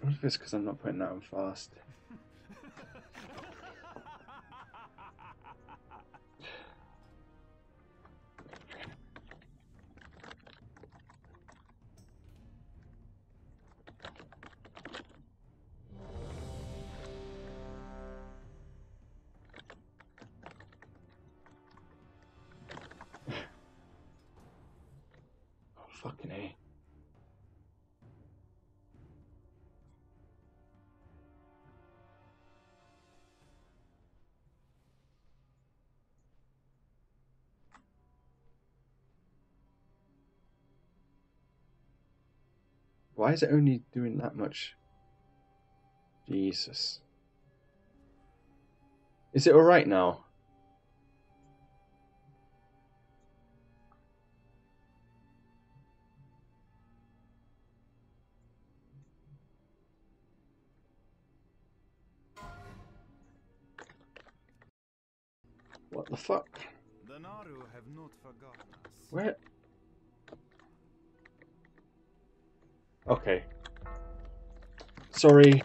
What if it's because I'm not putting that on fast? Oh, fucking A. Why is it only doing that much? Jesus. Is it alright now? What the fuck? The Naru have not forgotten us. Where? Okay. Sorry.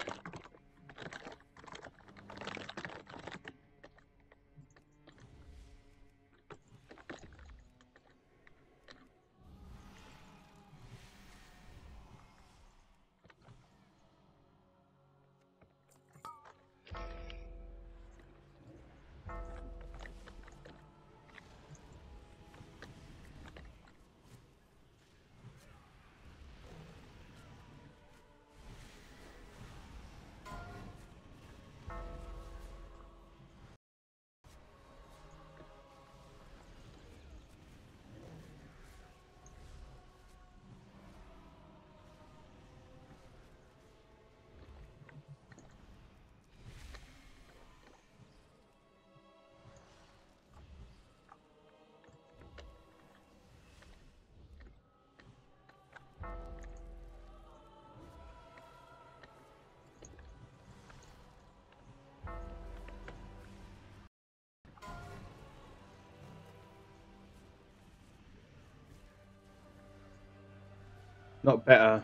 Not better.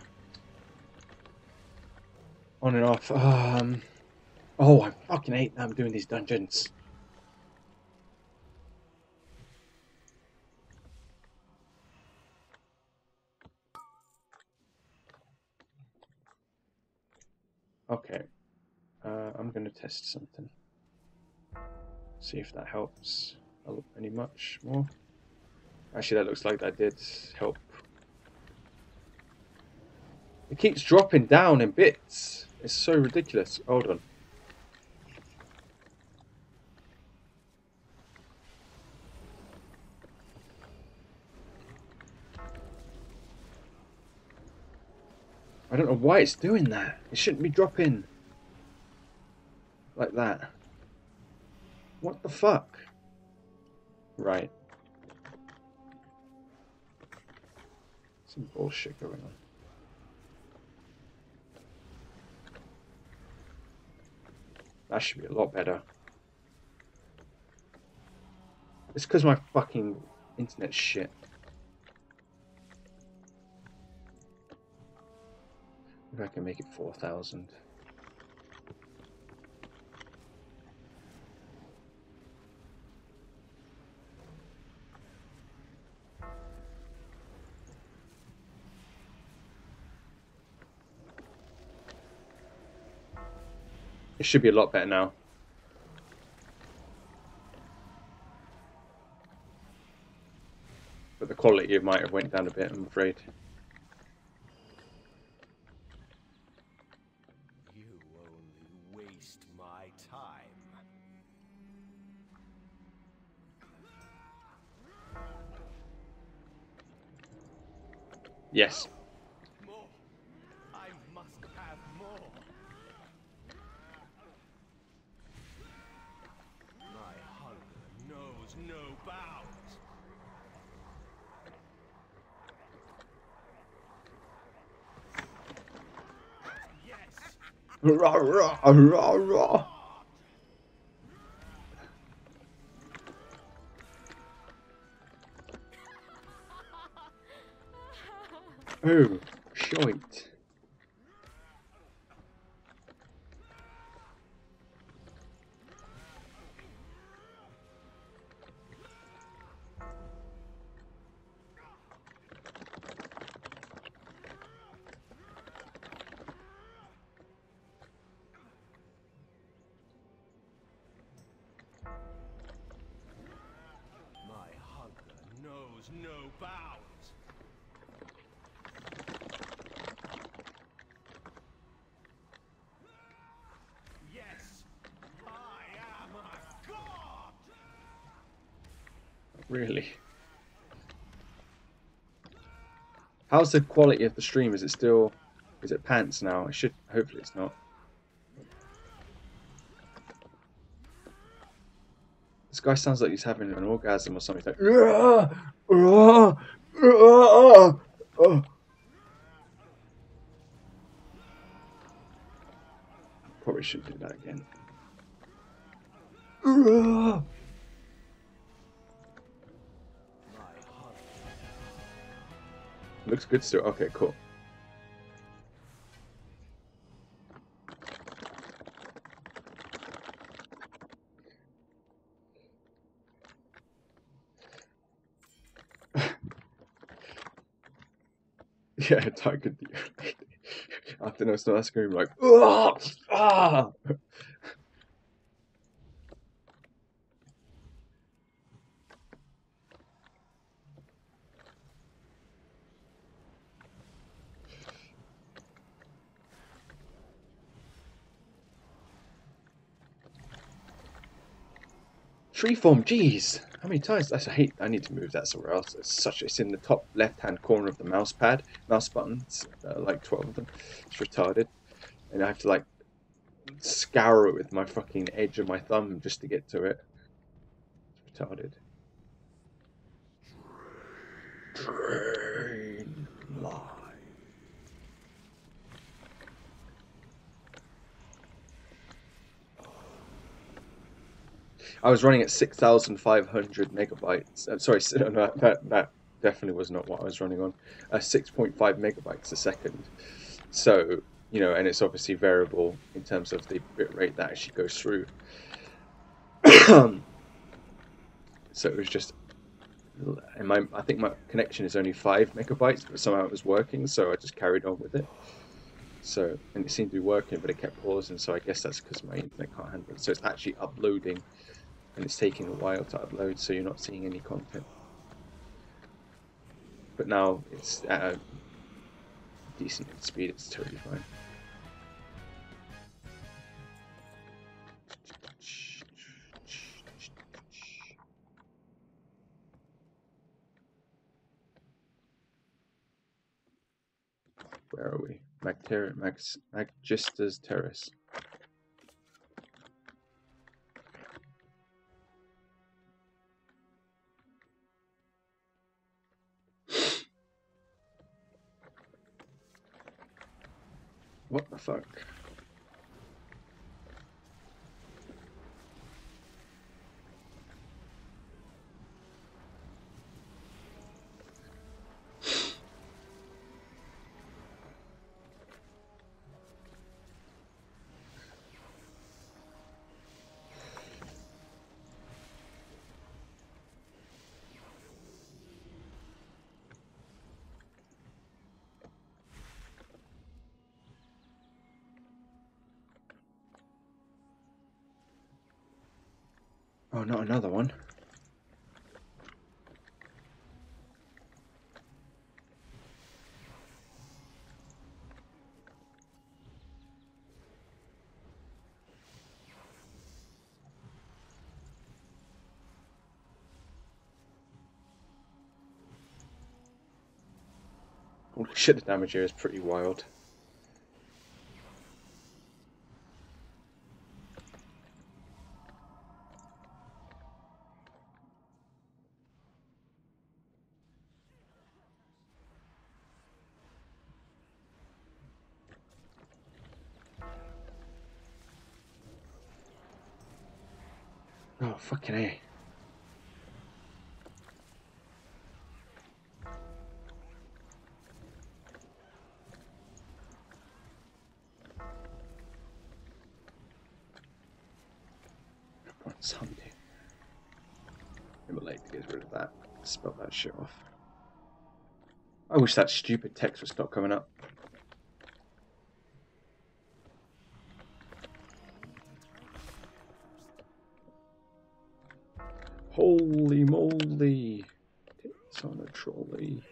On and off. Oh, I fucking hate that I'm doing these dungeons. Okay. I'm gonna test something. See if that helps any much more. Actually, that looks like that did help. It keeps dropping down in bits. It's so ridiculous. Hold on. I don't know why it's doing that. It shouldn't be dropping like that. What the fuck? Right. Some bullshit going on. That should be a lot better. It's because my fucking internet's shit. Maybe I can make it 4,000. It should be a lot better now. But the quality might have went down a bit, I'm afraid. You only waste my time. Yes. More. I must have more. My hunger knows no bounds. Yes. Rah, rah, rah, rah. Oh, shite. My hunger knows no bounds. Yes, I am a god. Really? How's the quality of the stream? Is it still Is it pants now? I should. Hopefully it's not. This guy sounds like he's having an orgasm or something. He's like, probably shouldn't do that again. Looks good still. Okay, cool. Yeah, Tiger Deer. After no start screaming like, ah! Treeform, jeez! How many times? I need to move that somewhere else. It's in the top left-hand corner of the mouse button. It's, like 12 of them. It's retarded, and I have to like scour it with my fucking edge of my thumb just to get to it. It's retarded. Train line. I was running at 6,500 megabytes. I'm sorry, no, that definitely was not what I was running on. 6.5 megabytes a second. So, you know, and it's obviously variable in terms of the bit rate that actually goes through. So it was just, and I think my connection is only 5 megabytes, but somehow it was working, so I just carried on with it. So, and it seemed to be working, but it kept pausing, so I guess that's because my internet can't handle it. So it's actually uploading, and it's taking a while to upload, so you're not seeing any content. But now it's at a decent speed, it's totally fine. Where are we? Magister's Terrace. What the fuck? Oh, not another one. Holy shit, the damage here is pretty wild. Oh, fucking A. Someday. Maybe late to get rid of that. Spell that shit off. I wish that stupid text would stop coming up. Holy moly. It's on a trolley.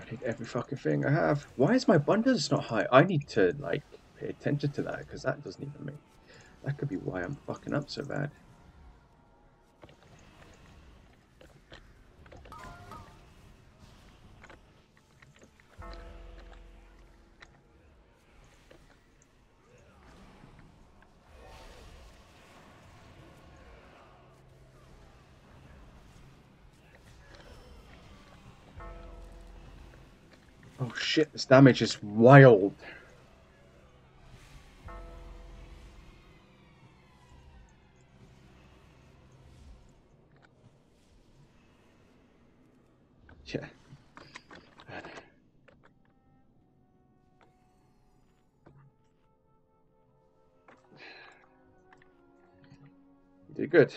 I need every fucking thing I have. Why is my abundance not high? I need to, like, pay attention to that, because that doesn't even make... That could be why I'm fucking up so bad. Oh shit, this damage is wild. Yeah. You did good.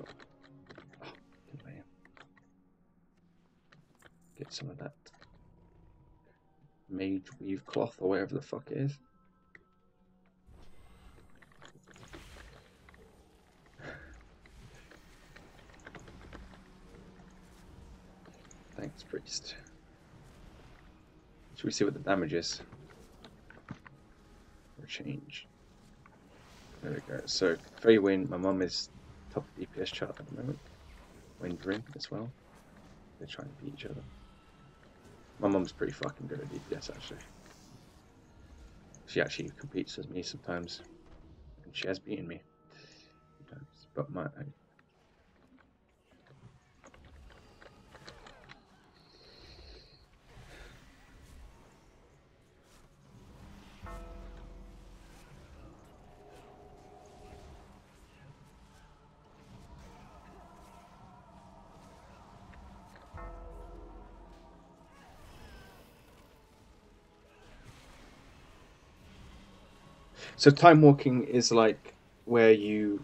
Oh, get some of that mage weave cloth or whatever the fuck it is. Thanks, priest. Should we see what the damage is? Or change. There we go. So, Faye win. My mum is top DPS chart at the moment. Windring as well. They're trying to beat each other. My mum's pretty fucking good at DPS actually. She actually competes with me sometimes. And she has beaten me. Sometimes. But my... So time walking is like where you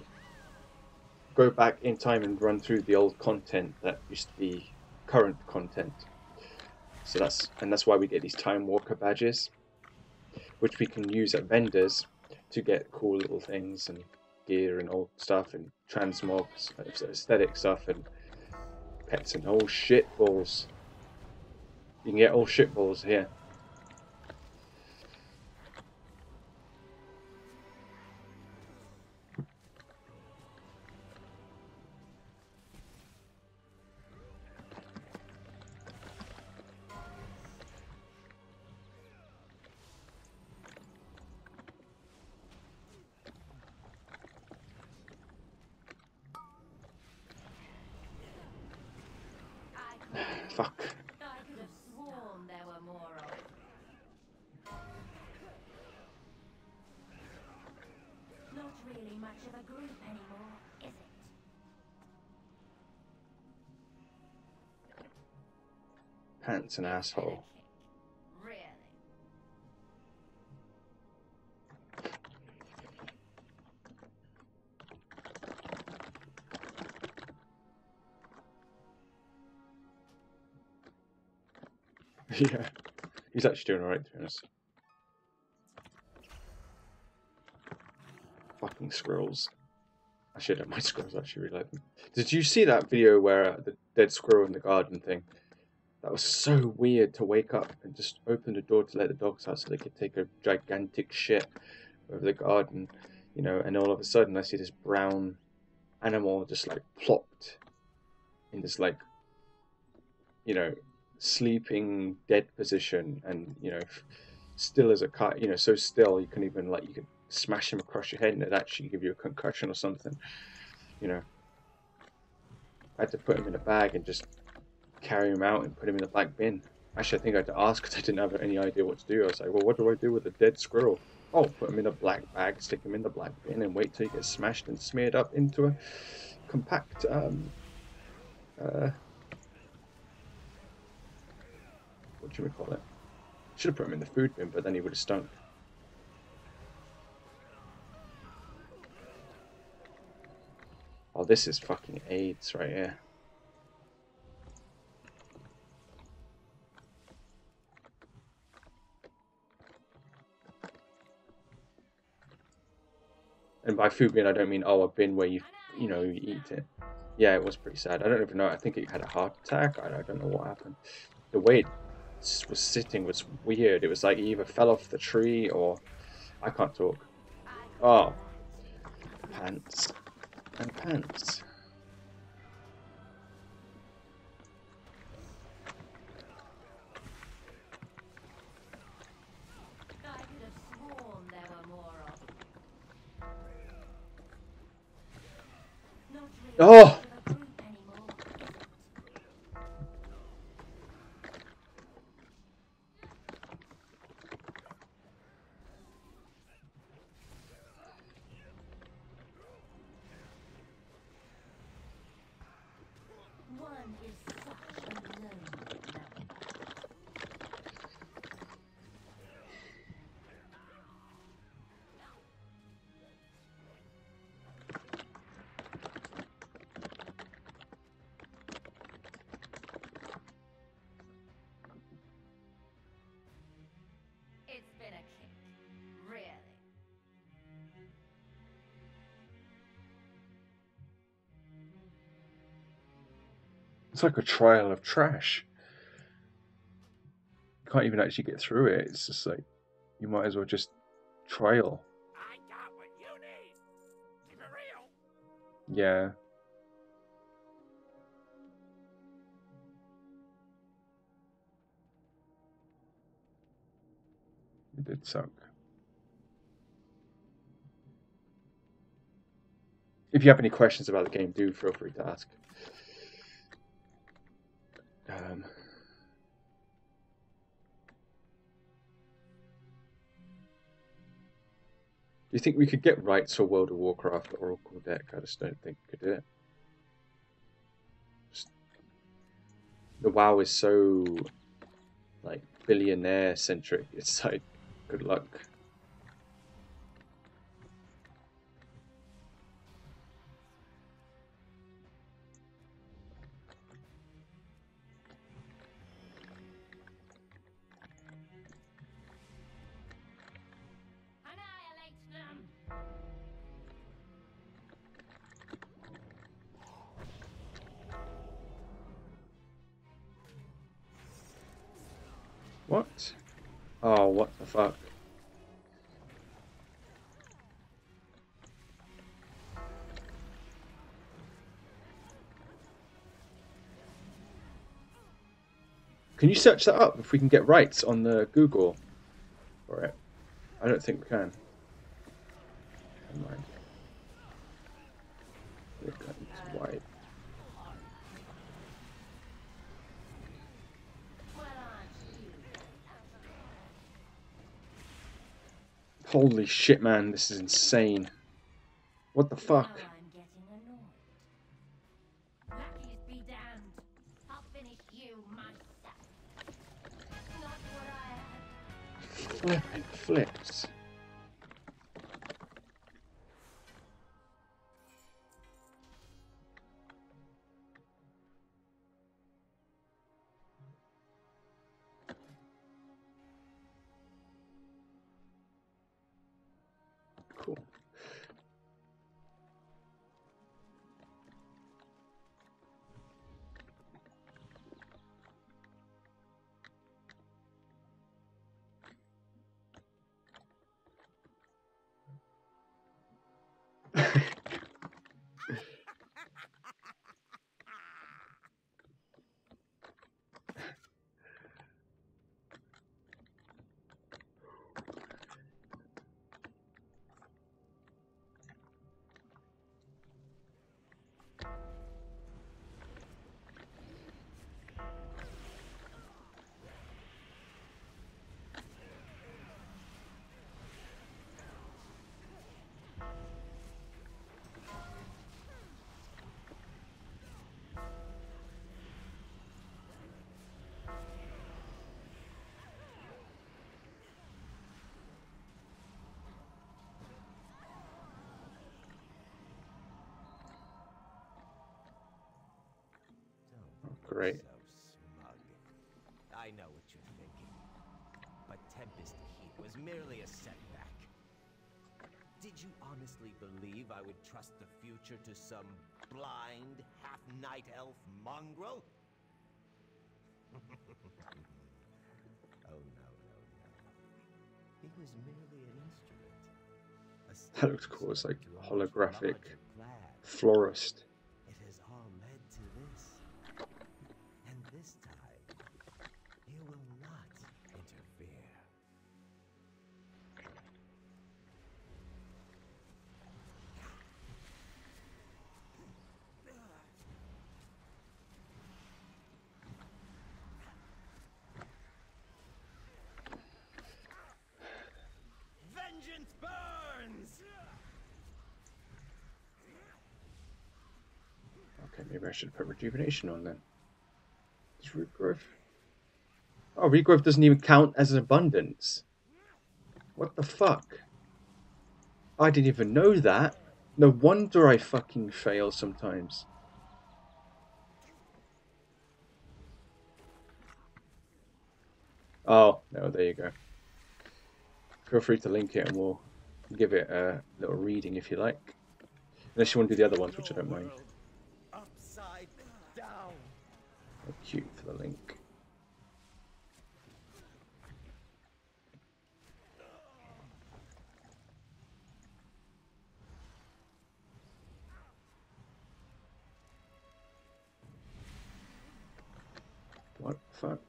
go back in time and run through the old content that used to be current content. So that's why we get these time walker badges, which we can use at vendors to get cool little things and gear and old stuff and transmogs, aesthetic stuff and pets and all shit balls. You can get all shit balls here. Fuck. I could have sworn there were more of. Not really much of a group anymore, is it? Pants an asshole. Really? Yeah. He's actually doing alright, to be honest. Fucking squirrels. Actually, I don't mind squirrels, I actually really like them. Did you see that video where the dead squirrel in the garden thing? That was so weird to wake up and just open the door to let the dogs out so they could take a gigantic shit over the garden, you know, and all of a sudden I see this brown animal just like plopped in this like, you know, sleeping dead position and, you know, still as a cat, you know, so still you can even like, you could smash him across your head and it'd actually give you a concussion or something, you know. I had to put him in a bag and just carry him out and put him in the black bin. Actually, I think I had to ask because I didn't have any idea what to do. I was like, well, what do I do with a dead squirrel? Oh, put him in a black bag, stick him in the black bin and wait till he gets smashed and smeared up into a compact, what do we call it? Should have put him in the food bin, but then he would have stunk. Oh, this is fucking AIDS right here. And by food bin, I don't mean, oh, a bin where you know, you eat it. Yeah, it was pretty sad. I don't even know. I think it had a heart attack. I don't know what happened. The way it was sitting was weird. It was like he either fell off the tree or I can't talk. Oh, pants and pants. I could have sworn there were more of them. Not really Oh, much of a group anymore, is it? One is such a lonely number. It's been a kick, really. it's like a trial of trash. You can't even actually get through it. It's just like you might as well just trial. I got what you need. Keep it real. Yeah. It did suck. If you have any questions about the game, do feel free to ask. Do you think we could get rights for World of Warcraft Oracle deck? I just don't think we could do it. Just, the WoW is so like billionaire centric. It's like good luck. Annihilate them! What? Oh, what the fuck? Can you search that up if we can get rights on the Google for it? I don't think we can. Never mind. It's white. Well, aren't you? Holy shit, man, this is insane. What the fuck? Now I'm getting annoyed. Lackeys be damned. I'll finish you myself. Not what I had. Flipping flips. Cool. Great. So smug. I know what you're thinking. But Tempest Heat was merely a setback. Did you honestly believe I would trust the future to some blind, half-night elf mongrel? Oh, no. He was merely an instrument. That looks cool. It's like To a much holographic larger plan. florist. It has all led to this. And this time, you will not interfere. Vengeance burns! Okay, maybe I should put rejuvenation on then. Is regrowth? Oh, regrowth doesn't even count as an abundance. What the fuck? I didn't even know that. No wonder I fucking fail sometimes. Oh, no, there you go. Feel free to link it and we'll give it a little reading if you like. Unless you want to do the other ones, which I don't mind. Upside down. Oh, cute for the link. What the fuck?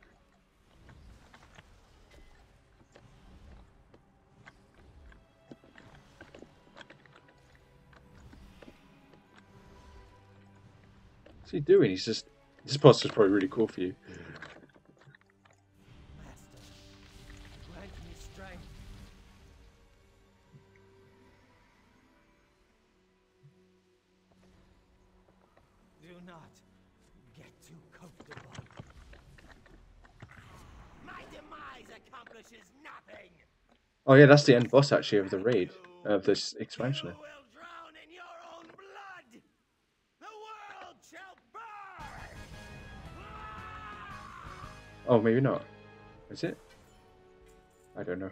What's he doing? He's just... This boss is probably really cool for you. Master, grant me strength. Do not get too comfortable. My demise accomplishes nothing. Oh yeah, that's the end boss actually of the raid, of this expansion. You will drown in your own blood. The world shall burn. Oh, maybe not. Is it? I don't know.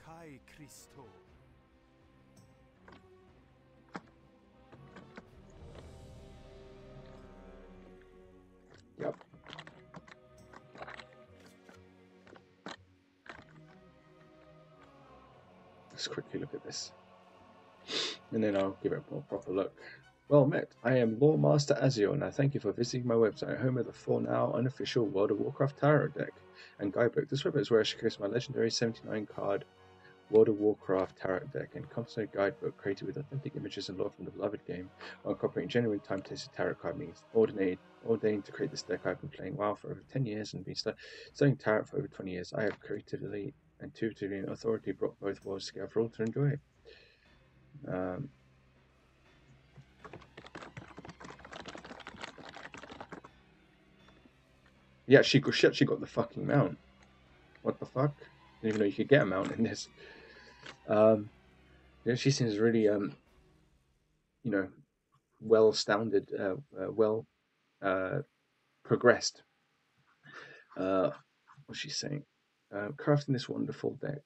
Kai Christo. Yep. Let's quickly look at this. And then I'll give it a more proper look. Well met. I am Lore Master Azio, and I thank you for visiting my website, home of the for now unofficial World of Warcraft tarot deck and guidebook. This website is where I showcase my legendary 79 card World of Warcraft tarot deck and compensated guidebook created with authentic images and lore from the beloved game, while incorporating genuine time-tested tarot card means. Ordained to create this deck, I've been playing WoW for over 10 years and been studying tarot for over 20 years. I have creatively, intuitively, and authority brought both worlds together for all to enjoy it. Yeah, she actually got the fucking mount. What the fuck? Didn't even know you could get a mount in this. Yeah, she seems really, you know, well-standard, well progressed. What's she saying? Crafting this wonderful deck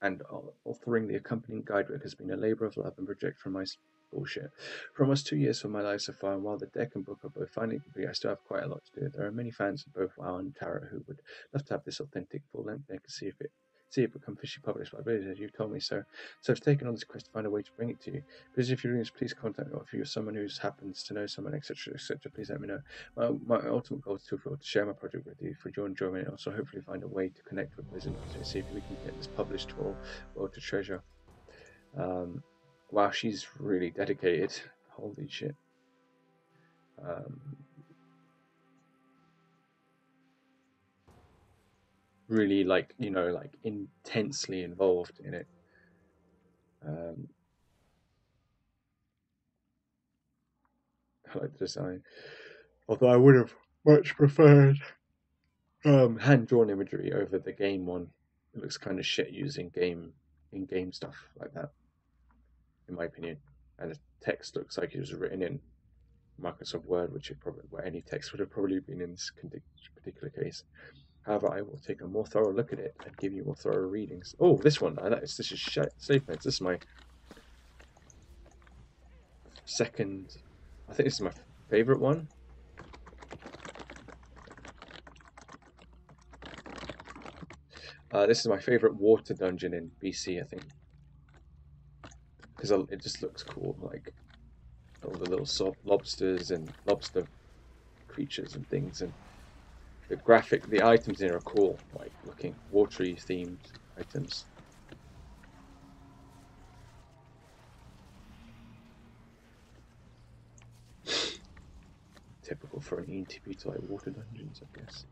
and authoring the accompanying guidebook has been a labor of love and project from my bullshit. For almost 2 years of my life so far, and while the deck and book are both finally complete, I still have quite a lot to do. There are many fans of both WoW and Tarot who would love to have this authentic full-length deck and see if it become officially published. But I believe you told me so. So I've taken on this quest to find a way to bring it to you. Please, if you're doing this, please contact me. Or if you're someone who happens to know someone, etc., etc., please let me know. My ultimate goal is to share my project with you for your enjoyment, and also hopefully find a way to connect with Blizzard to see if we can get this published for World to Treasure. Wow, she's really dedicated. Holy shit. Really, like, you know, like intensely involved in it. I like the design. Although I would have much preferred hand-drawn imagery over the game one. It looks kind of shit using in-game stuff like that, in my opinion. And the text looks like it was written in Microsoft Word, which it probably where any text would have probably been in this particular case. However, I will take a more thorough look at it and give you more thorough readings. Oh, this one. This is Safe Meds. This is my second. I think this is my favorite one. This is my favorite water dungeon in BC, I think, because it just looks cool, like all the little lobsters and lobster creatures and things, and the items in here are cool, like looking watery themed items. Typical for an ENTP to like water dungeons, I guess.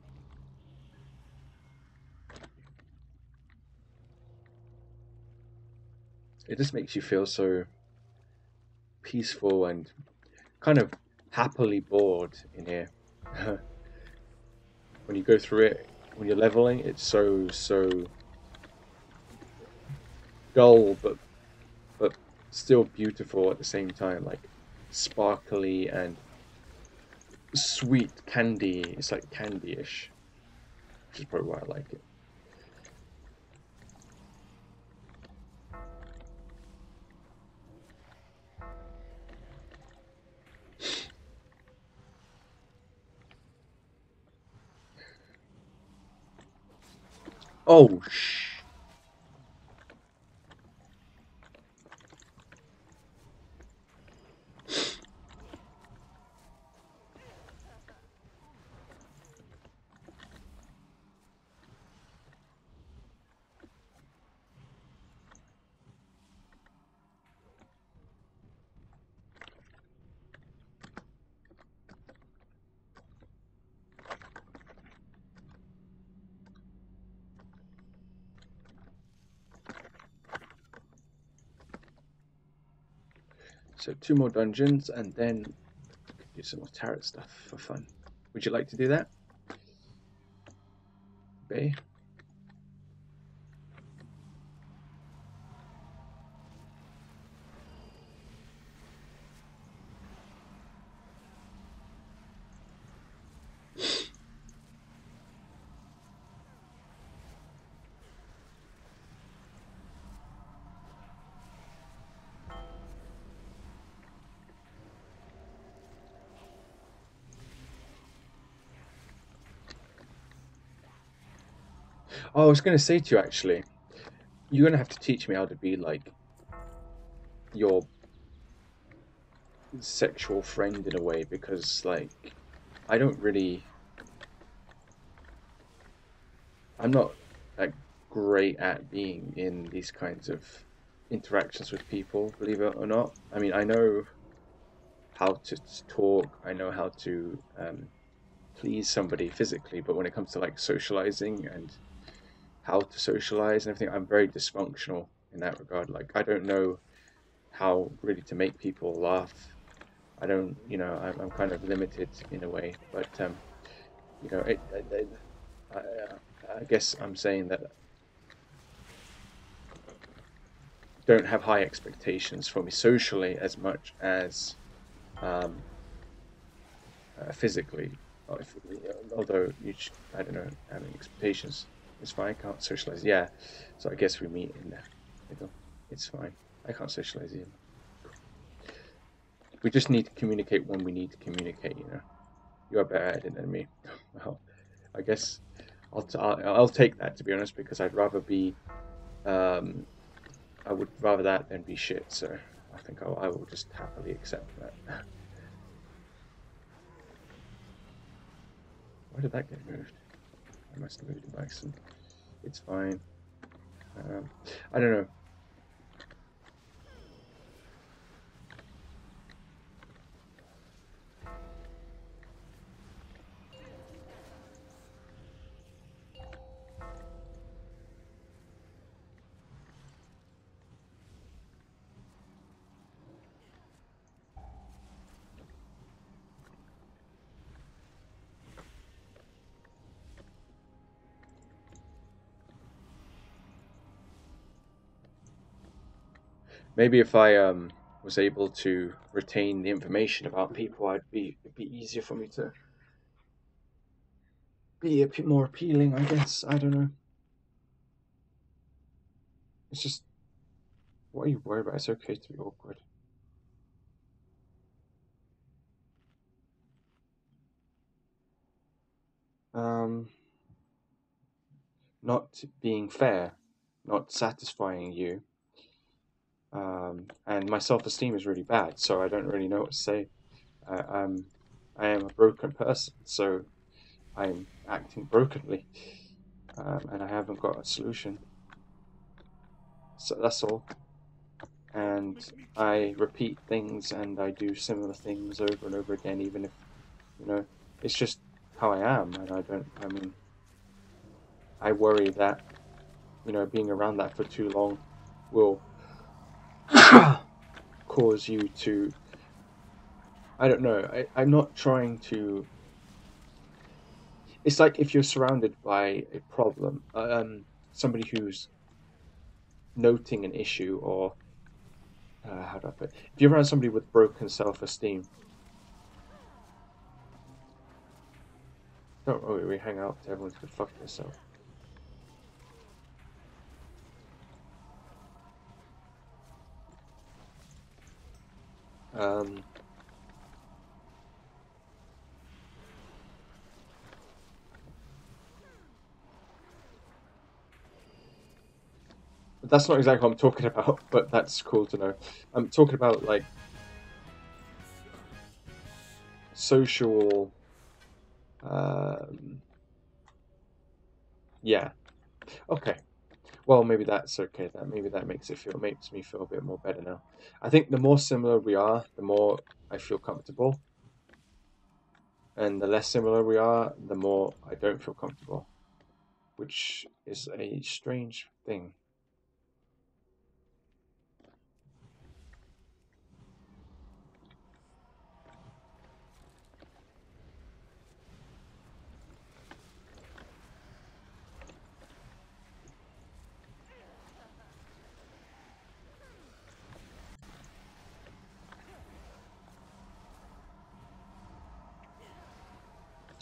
It just makes you feel so peaceful and kind of happily bored in here. When you go through it, when you're leveling, it's so dull, but still beautiful at the same time, like sparkly and sweet candy. It's like candy-ish, which is probably why I like it. Oh, so 2 more dungeons, and then we can do some more tarot stuff for fun. Would you like to do that, Bay? Oh, I was going to say to you, actually, you're going to have to teach me how to be like your sexual friend in a way, because like I don't really, I'm not like great at being in these kinds of interactions with people, believe it or not. I mean, I know how to talk, I know how to please somebody physically, but when it comes to like socializing and how to socialize and everything, I'm very dysfunctional in that regard. Like I don't know how really to make people laugh. I don't, I'm kind of limited in a way, but I guess I'm saying that don't have high expectations for me socially as much as physically. Although I don't know, having expectations is fine. I can't socialize. Yeah, so I guess we meet in the middle. It's fine. I can't socialize either. We just need to communicate when we need to communicate. You're better at it than me. Well, I guess I'll take that, to be honest, because I'd rather be I would rather that than be shit. So I think I will just happily accept that. Why did that get moved? I must have moved it by accident. It's fine. I don't know. Maybe if I was able to retain the information about people, it'd be easier for me to be a bit more appealing, I guess. I don't know. It's just, what are you worried about? It's okay to be awkward. Not being fair, not satisfying you. And my self-esteem is really bad, so I don't really know what to say. I am a broken person, so I'm acting brokenly, and I haven't got a solution. So that's all. And I repeat things, and I do similar things over and over again, even if, it's just how I am, and I worry that, being around that for too long will cause you to, I don't know, I'm not trying to, it's like if you're surrounded by a problem, somebody who's noting an issue, or, how do I put it? If you're around somebody with broken self-esteem, don't really hang out to everyone to fuck yourself. But that's not exactly what I'm talking about, but that's cool to know. I'm talking about, like, social, yeah. Okay. Well, maybe that's okay. Maybe that makes me feel a bit more better now. I think the more similar we are, the more I feel comfortable. And the less similar we are, the more I don't feel comfortable. Which is a strange thing.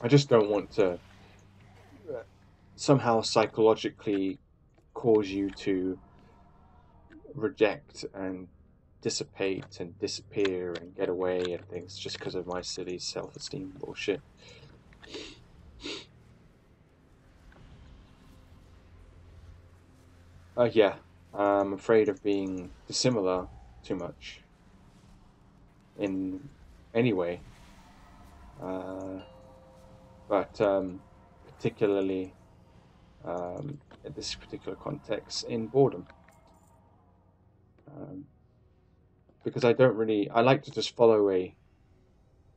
I just don't want to somehow psychologically cause you to reject and dissipate and disappear and get away and things just because of my silly self-esteem bullshit. Yeah, I'm afraid of being dissimilar too much in any way, but particularly in this particular context in boredom. Because I like to just follow a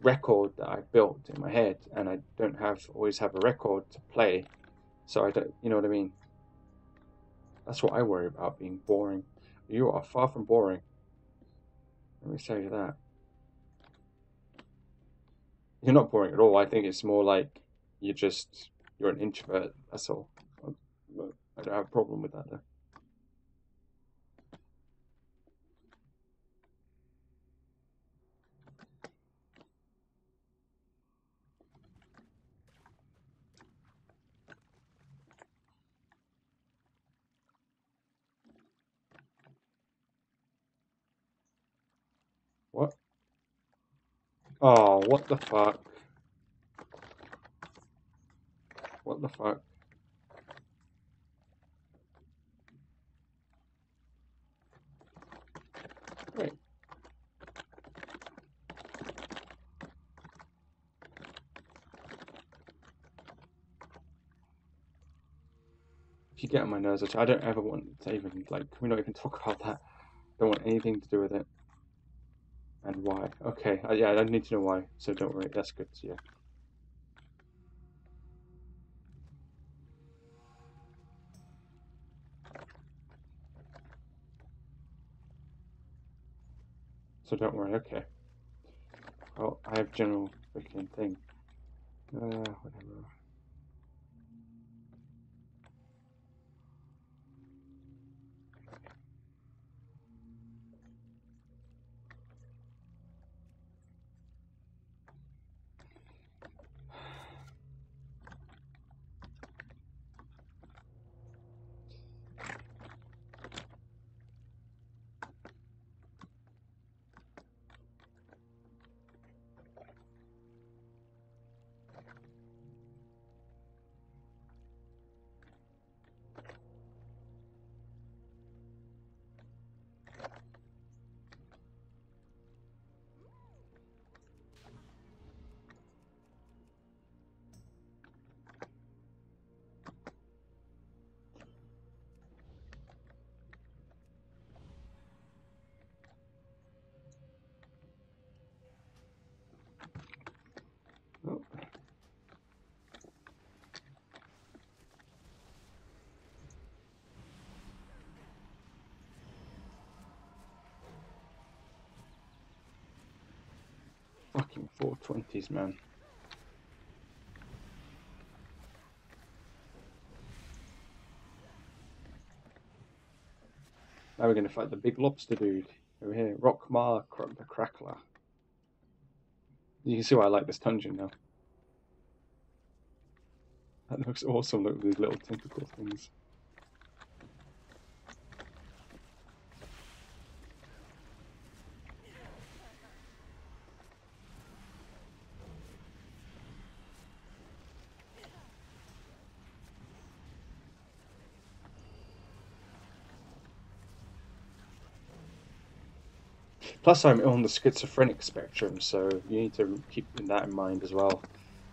record that I built in my head, and I don't always have a record to play, so I don't, you know what I mean? That's what I worry about, being boring. You are far from boring. Let me tell you that. You're not boring at all. I think it's more like you're an introvert. That's all. I don't have a problem with that though. What? Oh, what the fuck? What the fuck? Wait. If you get on my nerves, I don't ever want to even, like, can we not even talk about that? Don't want anything to do with it. And why? Okay, yeah, I don't need to know why, so don't worry, that's good, yeah. So don't worry, okay. Well, I have general freaking thing. Whatever. Fucking 420s, man. Now we're gonna fight the big lobster dude over here, Rockmar the Crackler. You can see why I like this dungeon now. That looks awesome. Look at these little tentacle things. Plus, I'm on the schizophrenic spectrum, so you need to keep that in mind as well.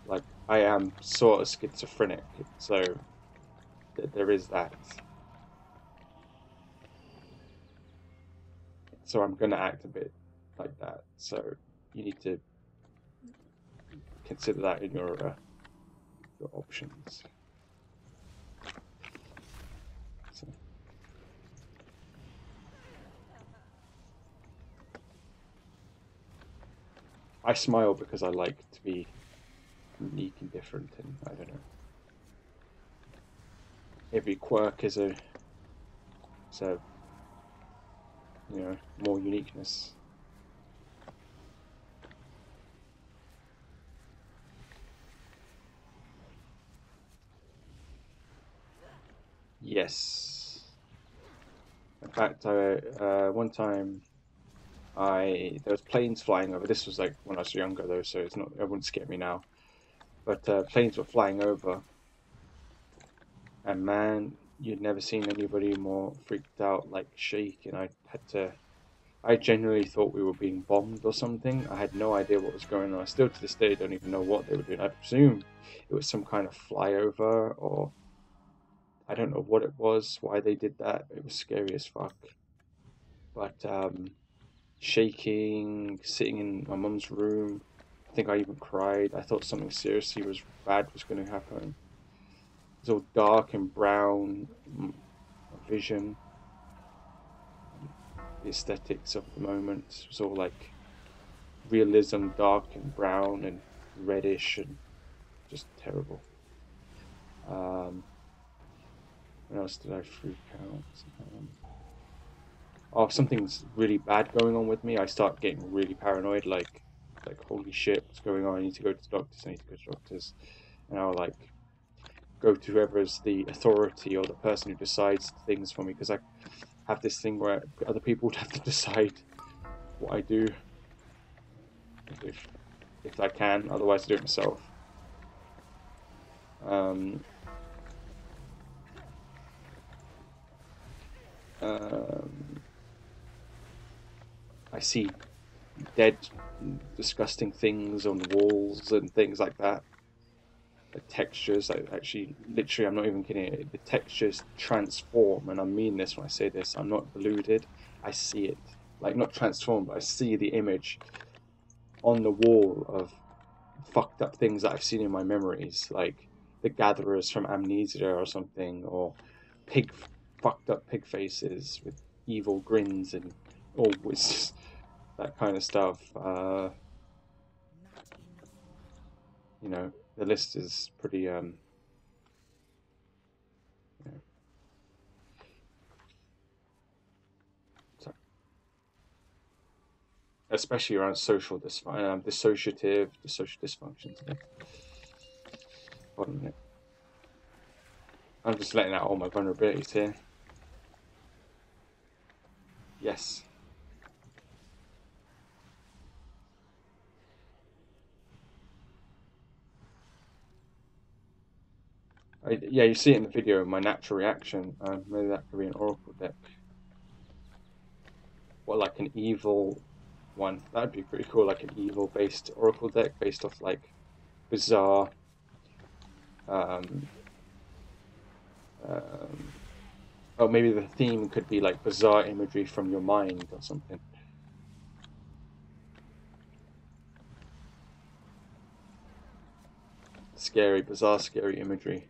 Like, I am sort of schizophrenic, so there is that. So I'm going to act a bit like that. So you need to consider that in your options. So. I smile because I like to be unique and different, and I don't know. Every quirk is a you know, more uniqueness. Yes. In fact, one time there was planes flying over. This was like when I was younger, though, so it wouldn't scare me now. But planes were flying over, and man, you'd never seen anybody more freaked out, like shaking. I genuinely thought we were being bombed or something. I had no idea what was going on. I still to this day don't even know what they were doing. I presume it was some kind of flyover, or I don't know what it was, why they did that. It was scary as fuck. But shaking, sitting in my mum's room. I think I even cried. I thought something seriously bad was going to happen. It was all dark and brown vision. The aesthetics of the moment was all like realism, dark and brown and reddish and just terrible. When else did I freak out? If something's really bad going on with me, I start getting really paranoid, like holy shit, what's going on? I need to go to the doctors, and I'll like go to whoever's the authority or the person who decides things for me, because I have this thing where other people would have to decide what I do if I can, otherwise I do it myself. I see dead, disgusting things on the walls and things like that. The textures, literally, I'm not even kidding. The textures transform, and I mean this when I say this. I'm not deluded. I see it, like not transform, but I see the image on the wall of fucked up things that I've seen in my memories, like the gatherers from Amnesia or something, or fucked up pig faces with evil grins and always that kind of stuff. You know, the list is pretty you know, especially around social dissociative dysfunctions. Hold on a minute. I'm just letting out all my vulnerabilities here. Yes. Yeah, you see it in the video, my natural reaction. Maybe that could be an oracle deck. Or like an evil one. That'd be pretty cool, like an evil based oracle deck based off like bizarre oh, maybe the theme could be like bizarre imagery from your mind or something. Bizarre, scary imagery.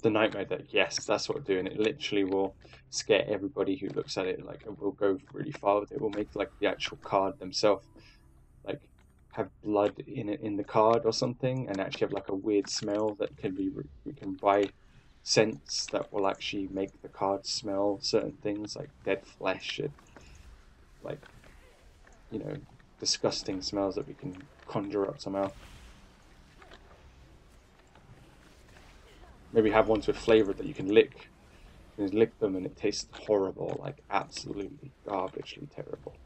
The nightmare deck, yes, that's what we're doing. It literally will scare everybody who looks at it. Like, it will go really far with it. It will make like the actual card themselves like have blood in it in the card or something, and actually have like a weird smell that can be you can buy scents that will actually make the card smell certain things like dead flesh and like, you know, disgusting smells that we can conjure up somehow. Maybe have ones with flavor that you can lick. You can lick them and it tastes horrible, like absolutely garbagely terrible.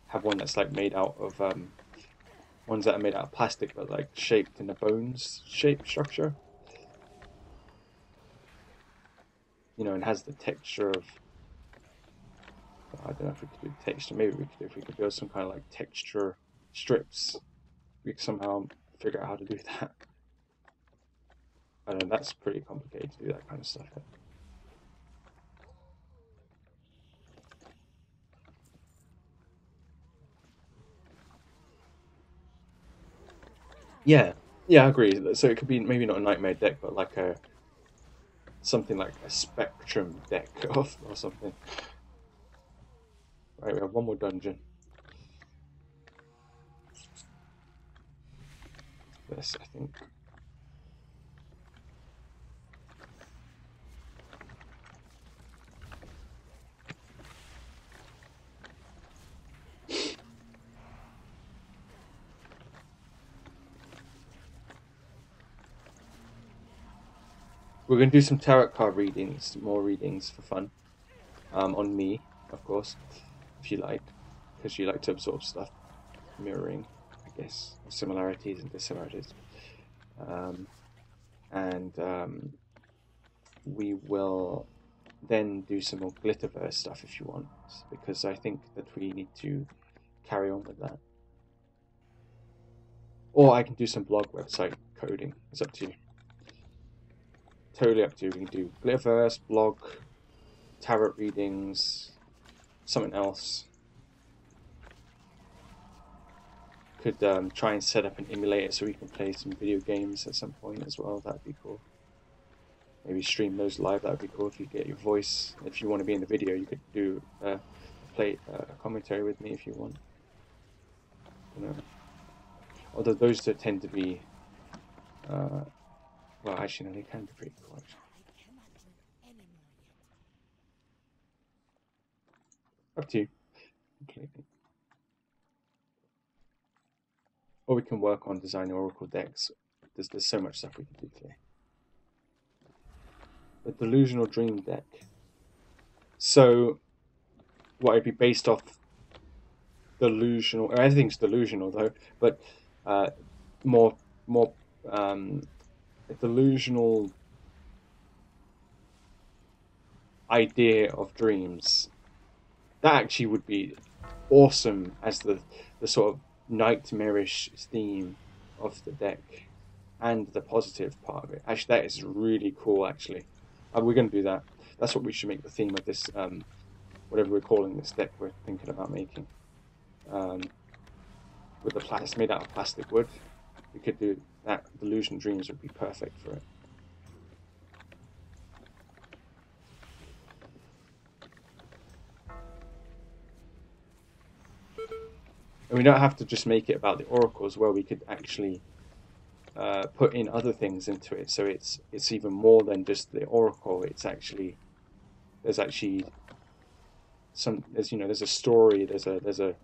Have one that's like made out of ones that are made out of plastic but like shaped in a bones shape structure. You know, and has the texture of, I don't know if we could do texture, maybe we could, if we could build some kind of like texture strips, we could somehow figure out how to do that. I know that's pretty complicated to do that kind of stuff. Yeah, I agree. So it could be maybe not a nightmare deck, but like a something like a spectrum deck or something. Right, we have one more dungeon. This, I think. We're going to do some tarot card readings, more readings for fun. On me, of course, if you like, because you like to absorb stuff. Mirroring, I guess, similarities and dissimilarities. We will then do some more Glitterverse stuff if you want, because I think that we need to carry on with that. Or I can do some blog website coding. It's up to you. Totally up to you. We can do Glitterverse, blog, tarot readings, something else. Could try and set up an emulator so we can play some video games at some point as well. That'd be cool. Maybe stream those live. That'd be cool if you get your voice. If you want to be in the video, you could do play a commentary with me if you want. You know. Although those two tend to be, well, actually, no, they can be pretty cool. Actually. Up to you. Completely. Or we can work on designing Oracle decks. There's so much stuff we can do today. The Delusional Dream deck. So, what it'd be based off delusional. Everything's delusional though, but more a delusional idea of dreams. That actually would be awesome as the sort of nightmarish theme of the deck and the positive part of it. Actually, that is really cool. Actually, we're going to do that. That's what we should make the theme of this, whatever we're calling this deck we're thinking about making. With the plastic, made out of plastic wood, we could do that. Delusion Dreams would be perfect for it. And we don't have to just make it about the oracle as well. We could actually put in other things into it, so it's even more than just the oracle. It's actually there's a story. There's a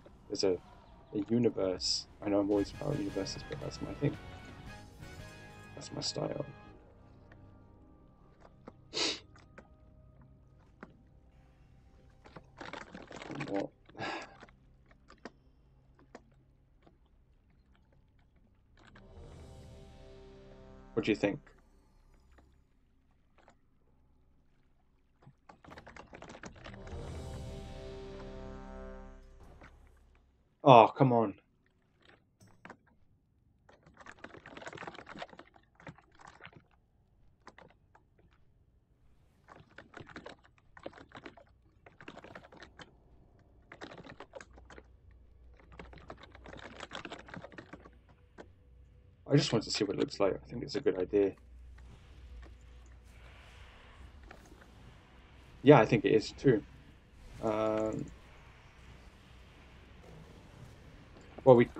universe. I know I'm always about universes, but that's my thing. That's my style. What? What do you think? Oh, come on. I just want to see what it looks like. I think it's a good idea. Yeah, I think it is too. Well, we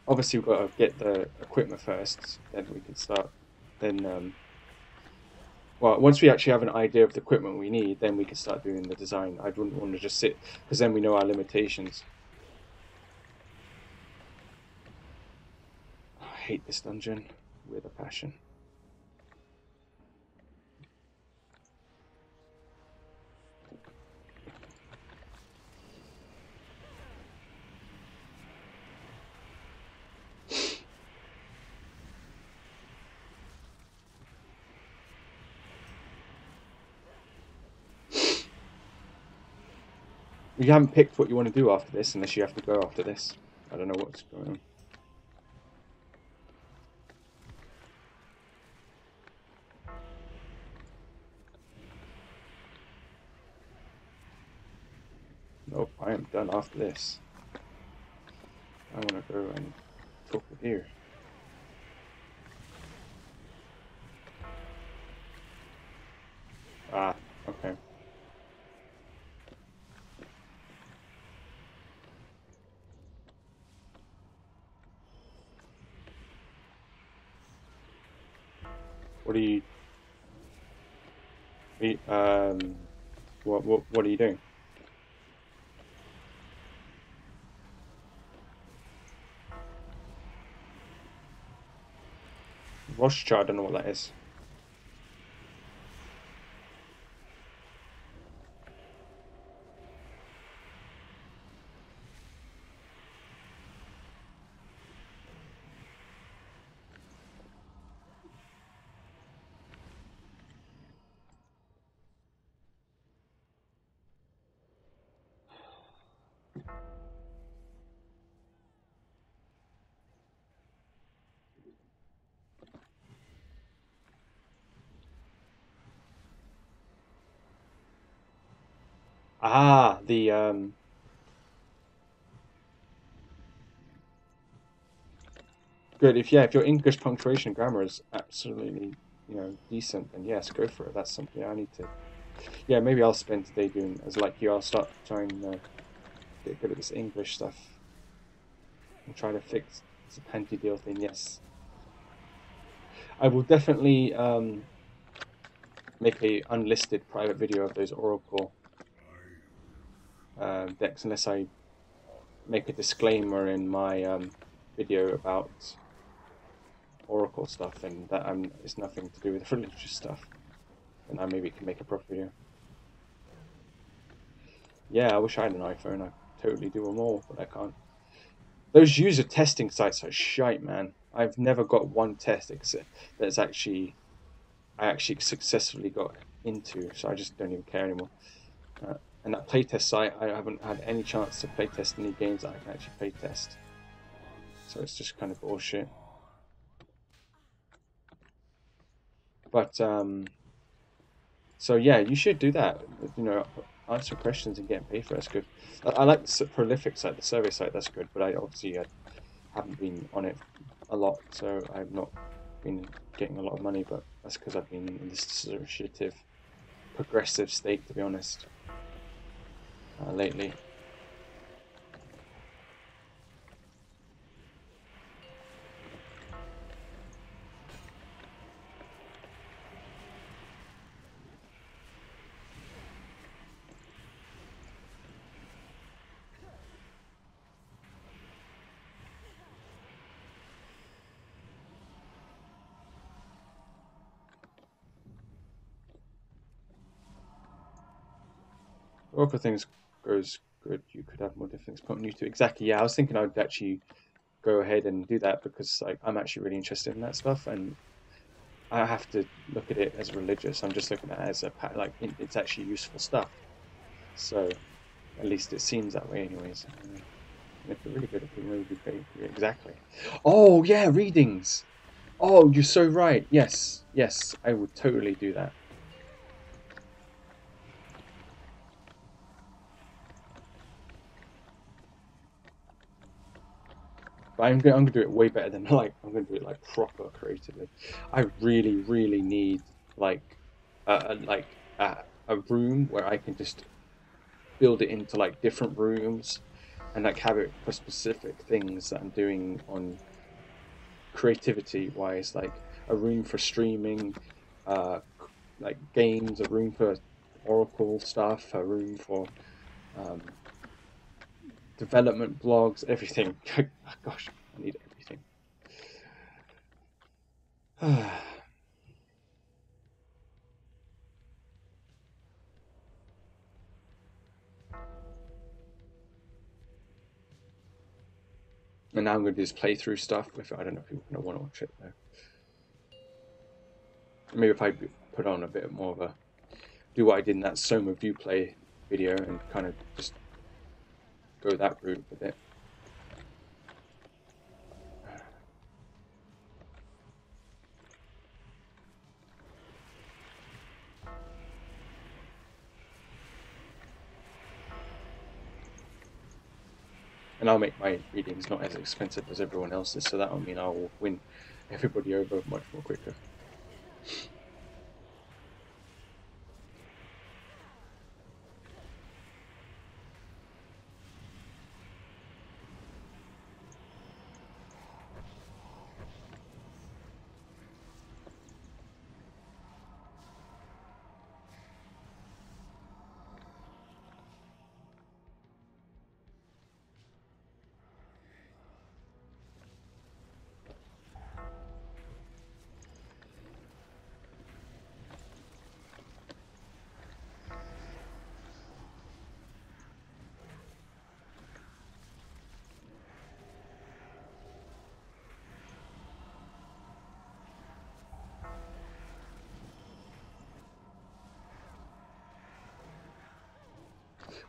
obviously we've got to get the equipment first, then we can start. Then, well, once we actually have an idea of the equipment we need, then we can start doing the design. I wouldn't want to just sit, because then we know our limitations. I hate this dungeon with a passion. You haven't picked what you want to do after this, unless you have to go after this. I don't know what's going on. Nope, I am done after this. I want to go and talk with you. Ah, okay. What are you... What are you doing? Rothschild, I don't know what that is. Ah, the good. If your English punctuation grammar is absolutely, decent, then yes, go for it. That's something I need to. Yeah, maybe I'll spend today doing as like you. I'll start trying to get good at this English stuff and try to fix this panty deal thing. Yes, I will definitely make a unlisted private video of those Oracle decks, unless I make a disclaimer in my video about Oracle stuff and that it's nothing to do with religious stuff. And I maybe can make a proper video. Yeah, I wish I had an iPhone. I totally do them all, but I can't. Those user testing sites are shite, man. I've never got one test that's actually I actually successfully got into, so I just don't even care anymore. And that playtest site, I haven't had any chance to playtest any games that I can actually playtest. So it's just kind of bullshit. But so yeah, you should do that. Answer questions and get paid for it. That's good. I like the prolific site, the survey site. That's good. But I obviously haven't been on it a lot, so I've not been getting a lot of money. But that's because I've been in this associative, progressive state, to be honest, lately. Oracle things goes good. You could have more different things put on YouTube. Exactly. Yeah, I was thinking I would actually go ahead and do that because I'm actually really interested in that stuff, and I have to look at it as religious. I'm just looking at it as it's actually useful stuff. So at least it seems that way, anyways. And if they're really good, it can really be great. Exactly. Oh yeah, readings. Oh, you're so right. Yes, I would totally do that. But I'm gonna do it way better than like I'm gonna do it like proper creatively. I really need like a room where I can just build it into like different rooms and like have it for specific things that I'm doing on creativity wise, like a room for streaming, uh, like games, a room for Oracle stuff, a room for um, development blogs, everything. Gosh, I need everything. And now I'm going to do this playthrough stuff with it. I don't know if people are going to want to watch it though. Maybe if I put on a bit more of a, do what I did in that Soma View Play video and kind of just go that route with it. And I'll make my readings not as expensive as everyone else's, so that'll mean I'll win everybody over much more quicker.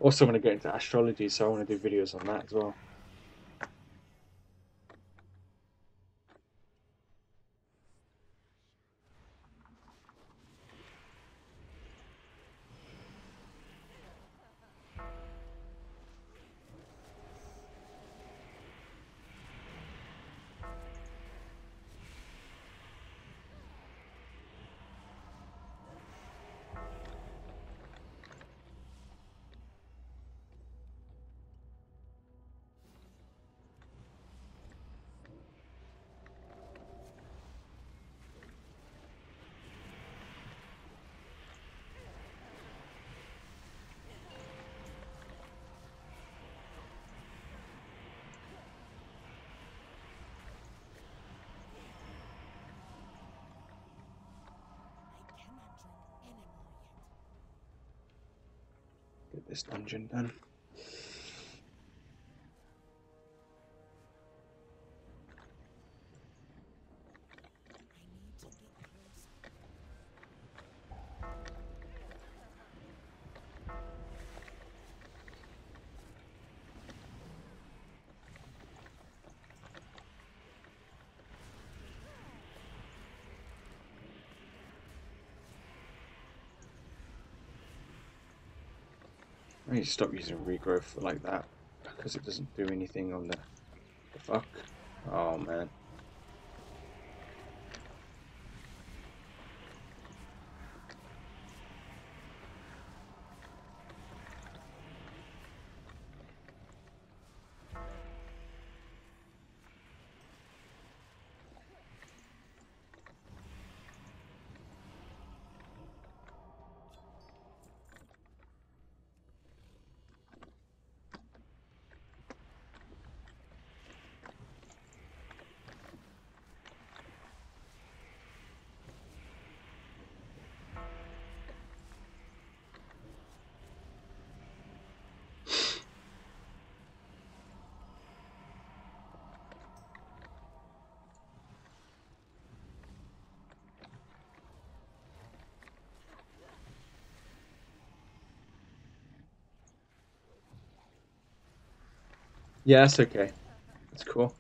Also, want to get into astrology, so I want to do videos on that as well. Get this dungeon done. I need to stop using regrowth like that because it doesn't do anything on the fuck. Oh man. Yeah, that's okay. That's cool.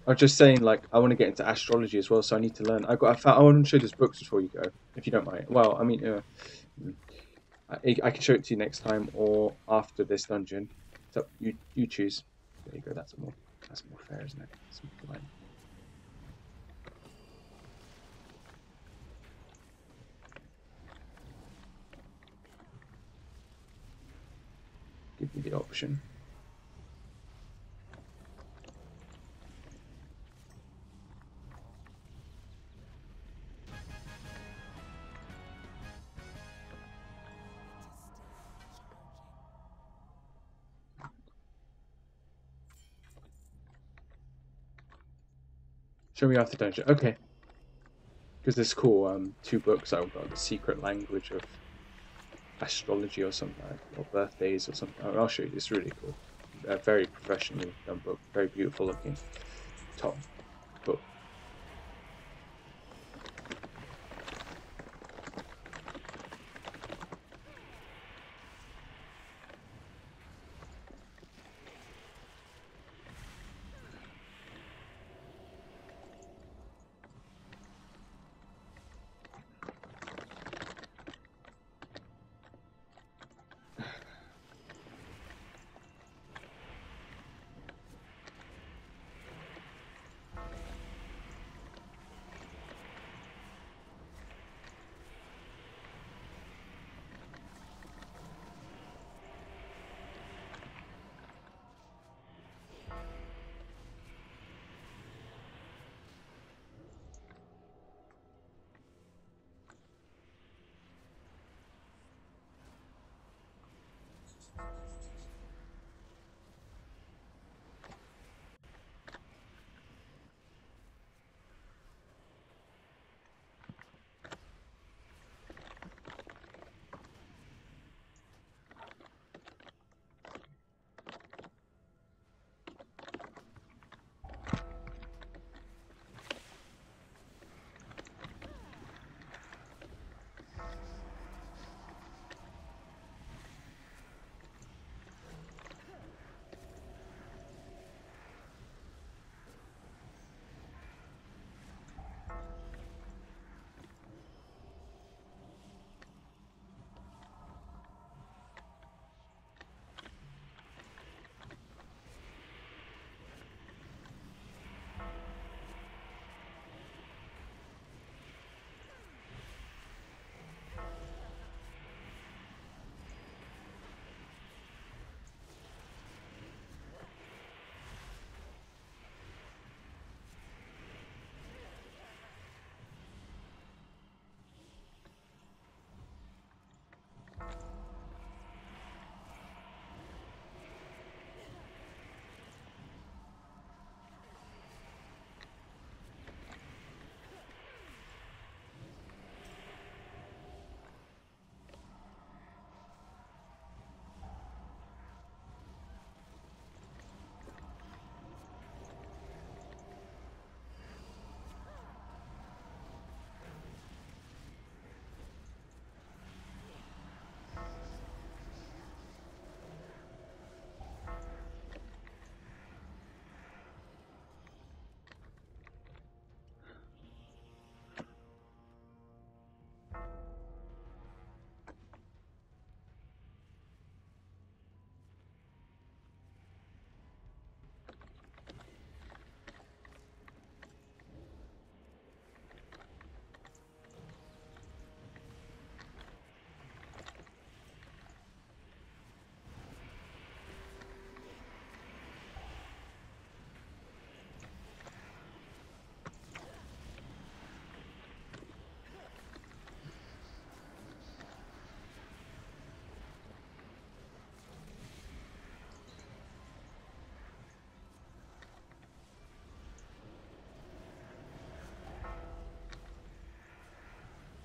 I was just saying, like, I want to get into astrology as well, so I need to learn. I want to show these books before you go, if you don't mind. Well, I mean, I can show it to you next time or after this dungeon. So you choose. There you go. That's more. That's more fair, isn't it? It's more like... Give me the option. Show me off the dungeon. Okay. Because it's cool. 2 books I've got: The Secret Language of Astrology or something, or Birthdays or something. I'll show you. It's really cool. A very professionally done book. Very beautiful looking. Top book.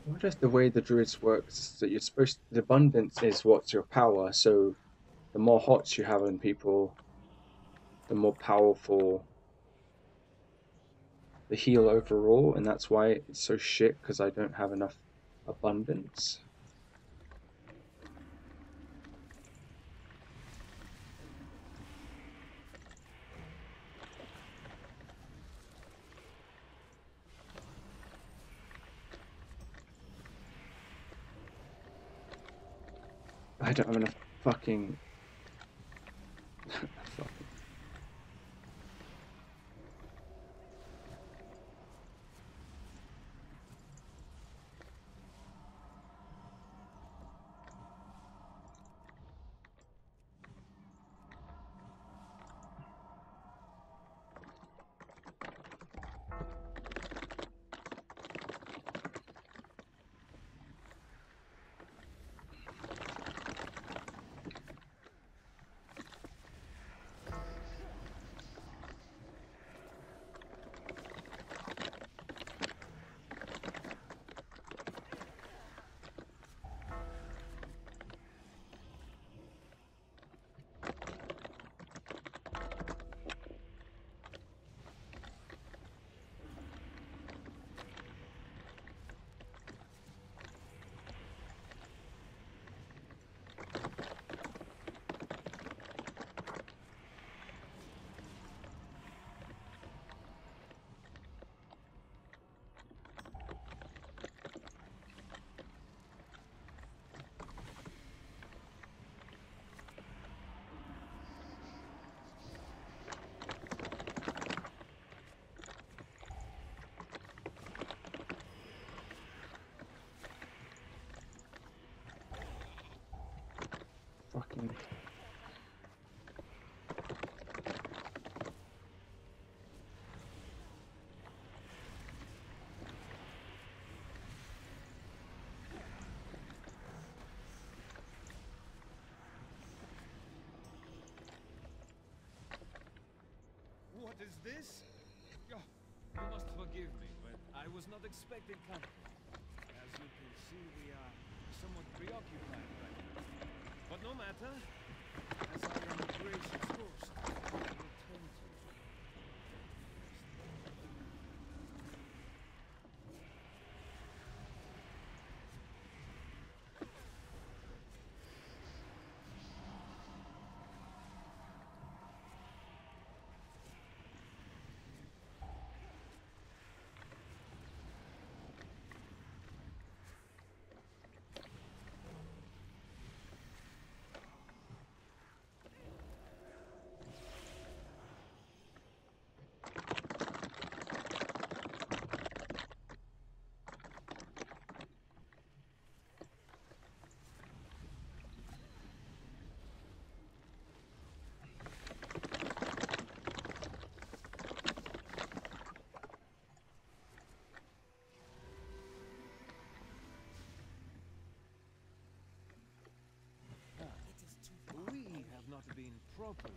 What if the way the druids works is that you're supposed the abundance is what's your power, so the more hots you have on people, the more powerful the heal overall, and that's why it's so shit, because I don't have enough abundance. I don't have enough fucking... fucking... fucking... What is this? You must forgive me, but I was not expecting company. As you can see, we are somewhat preoccupied right now. But no matter, as I am a gracious host, I will tend to you. We have not been properly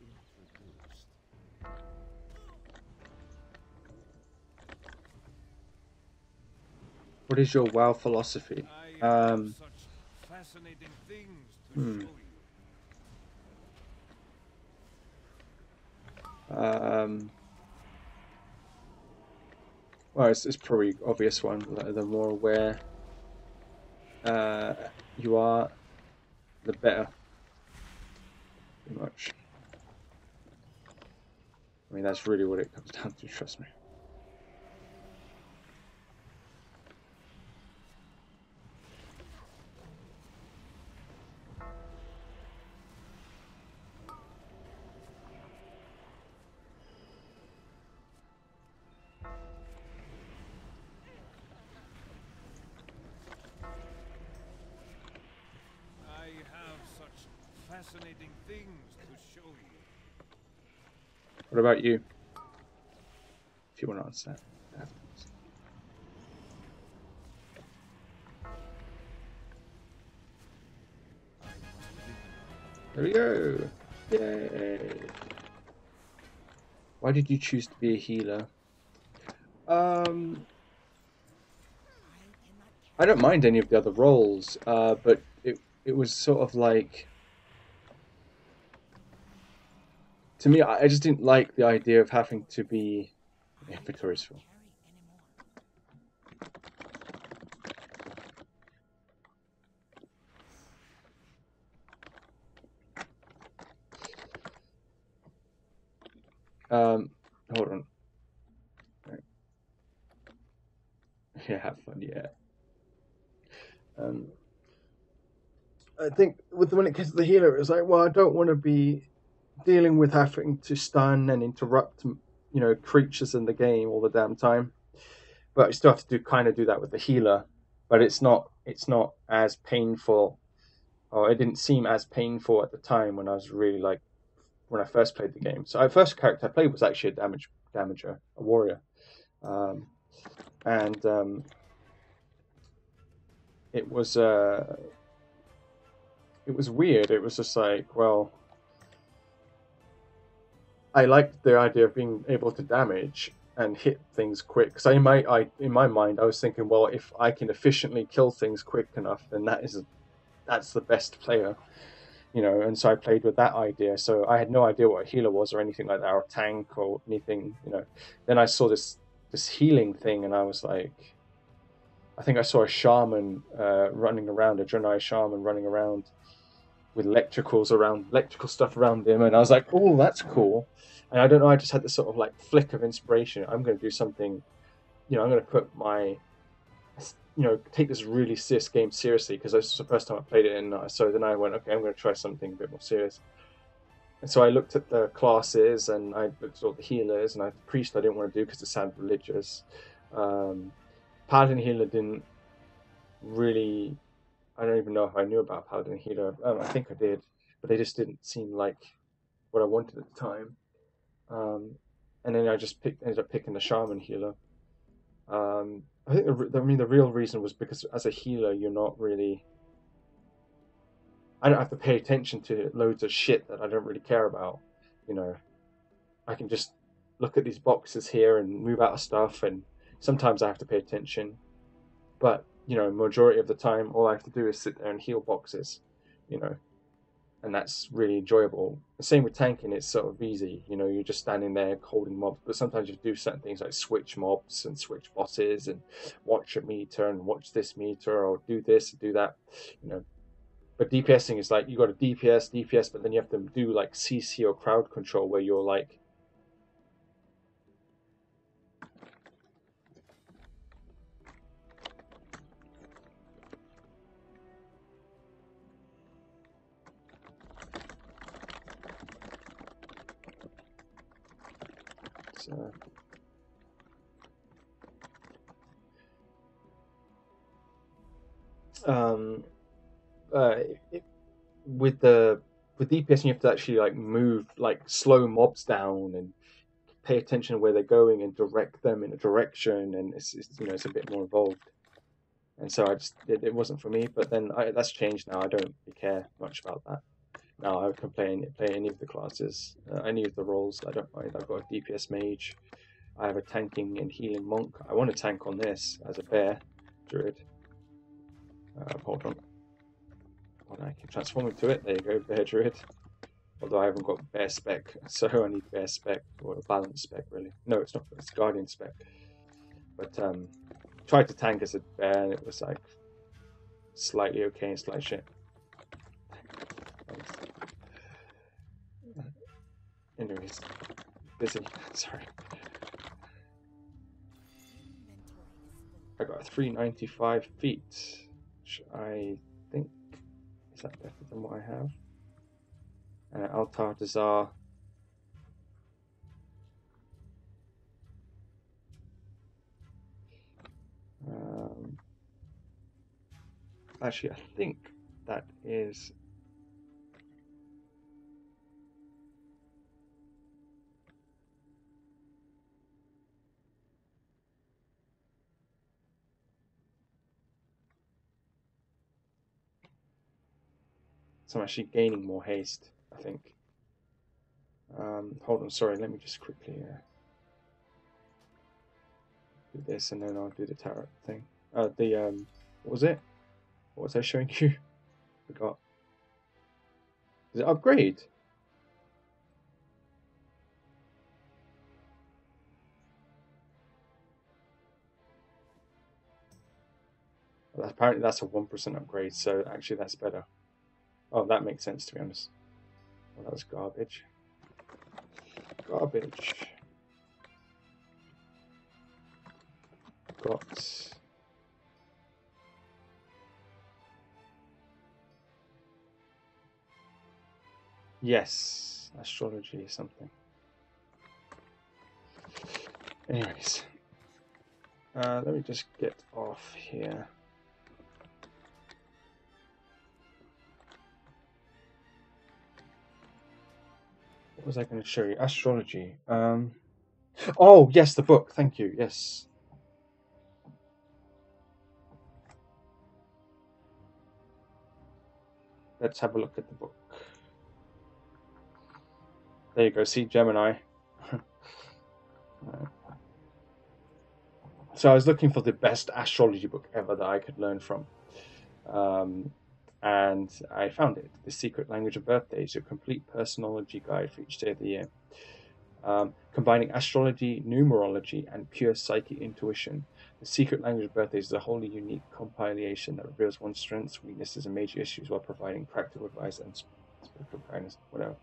introduced. What is your WoW philosophy? I have such fascinating things to show you. Well, it's probably obvious one. The more aware you are, the better. Pretty much. I mean, that's really what it comes down to, trust me. I have such fascinating things to show you. What about you? If you want to answer that afterwards. There we go. Yay. Why did you choose to be a healer? I don't mind any of the other roles, but it was sort of like, to me, I just didn't like the idea of having to be victorious for. Hold on. Right. Yeah, have fun. Yeah. I think when it comes to the healer, it's like, well, I don't want to be dealing with having to stun and interrupt, creatures in the game all the damn time. But I still have to kind of do that with the healer. But it's not as painful, or it didn't seem as painful at the time when I was really when I first played the game. So the first character I played was actually a damager, a warrior, and it was weird. It was just like, well, I liked the idea of being able to damage and hit things quick. Because in my mind, I was thinking, well, if I can efficiently kill things quick enough, then that's the best player, And so I played with that idea. So I had no idea what a healer was or anything like that, or a tank or anything, Then I saw this healing thing, and I was like, I think I saw a shaman running around, a Draenei shaman running around with electrical stuff around him, and I was like, oh, that's cool. And I don't know, I just had this sort of flick of inspiration. I'm going to do something, I'm going to put take this really serious game seriously, because this was the first time I played it, and so then I went, okay, I'm going to try something a bit more serious. And so I looked at the classes, and I looked at all the healers, and the priest I didn't want to do because it sounded religious. Paladin healer didn't really, I don't even know if I knew about Paladin Healer. I think I did, but they just didn't seem like what I wanted at the time. And then I just ended up picking the Shaman Healer. I think the real reason was because as a healer, you're not really. I don't have to pay attention to loads of shit that I don't really care about. You know, I can just look at these boxes here and move out of stuff, and sometimes I have to pay attention. But, you know, majority of the time, all I have to do is sit there and heal boxes, you know, and that's really enjoyable. The same with tanking, it's sort of easy, you know, you're just standing there holding mobs, but sometimes you do certain things like switch mobs and switch bosses and watch a meter and watch this meter or do this and do that, you know. But DPSing is like, you got to DPS, but then you have to do like CC or crowd control where you're like, so, it, with DPS, you have to actually like move, like slow mobs down and pay attention to where they're going and direct them in a direction, and it's you know, it's a bit more involved. And so it wasn't for me. But then that's changed now. I don't really care much about that. Now I can play any of the classes, any of the roles. I don't mind. I've got a DPS mage. I have a tanking and healing monk. I want to tank on this as a bear druid. Hold on. I can transform into it. There you go, bear druid. Although I haven't got bear spec, so I need bear spec or a balance spec really. No, it's not. It's guardian spec. But tried to tank as a bear, and it was like slightly okay and slight shit. Anyways, busy. Sorry. I got 395 feet, which I think is that better than what I have. And Altar Desar. Actually, I think that is. So I'm actually gaining more haste, I think. Hold on, sorry, let me just quickly do this and then I'll do the tarot thing. What was it? What was I showing you? Forgot. Is it upgrade? Well, apparently that's a 1% upgrade, so actually that's better. Oh, that makes sense to be honest. Well, that was garbage. Garbage. Got. Yes, astrology or something. Anyways, let me just get off here. What was I going to show you? Astrology. Oh, yes, the book. Thank you. Yes. Let's have a look at the book. There you go. See, Gemini. So I was looking for the best astrology book ever that I could learn from. And I found it. The Secret Language of Birthdays, your complete personology guide for each day of the year. Combining astrology, numerology, and pure psychic intuition. The Secret Language of Birthdays is a wholly unique compilation that reveals one's strengths, weaknesses, and major issues while providing practical advice and spiritual guidance, whatever.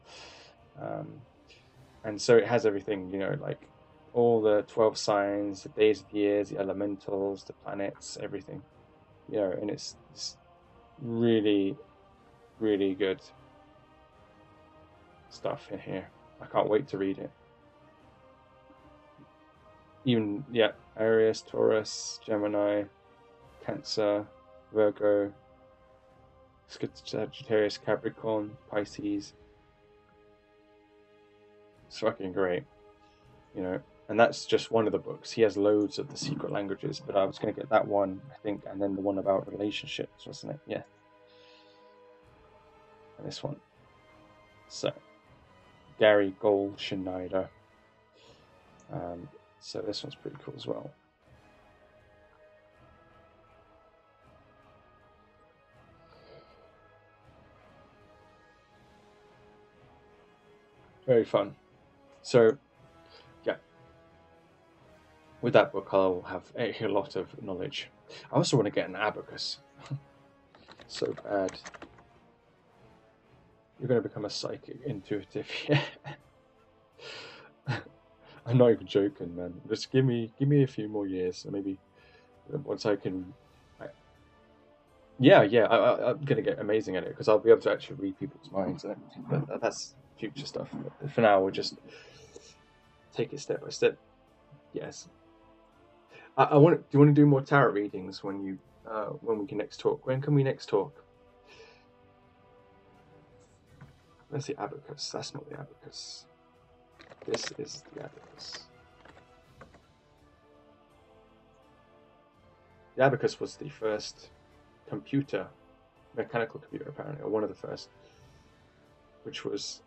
And so it has everything, you know, like all the 12 signs, the days of the years, the elementals, the planets, everything. You know, and it's really, really good stuff in here. I can't wait to read it. Even, yeah, Aries, Taurus, Gemini, Cancer, Virgo, Sagittarius, Capricorn, Pisces. It's fucking great, you know. And that's just one of the books. He has loads of the secret languages, but I was going to get that one, I think, and then the one about relationships, wasn't it? Yeah. And this one. So, Gary Goldschneider. So this one's pretty cool as well. Very fun. So, yeah. With that book, I'll have a lot of knowledge. I also want to get an abacus. So bad. You're going to become a psychic intuitive. Yeah. I'm not even joking, man. Just give me a few more years, and maybe once I can. I'm gonna get amazing at it because I'll be able to actually read people's minds and everything. But that's future stuff. But for now, we'll just take it step by step. Yes. I want. Do you want to do more tarot readings when we can next talk? When can we next talk? That's the abacus. That's not the abacus. This is the abacus. The abacus was the first mechanical computer apparently, or one of the first, which was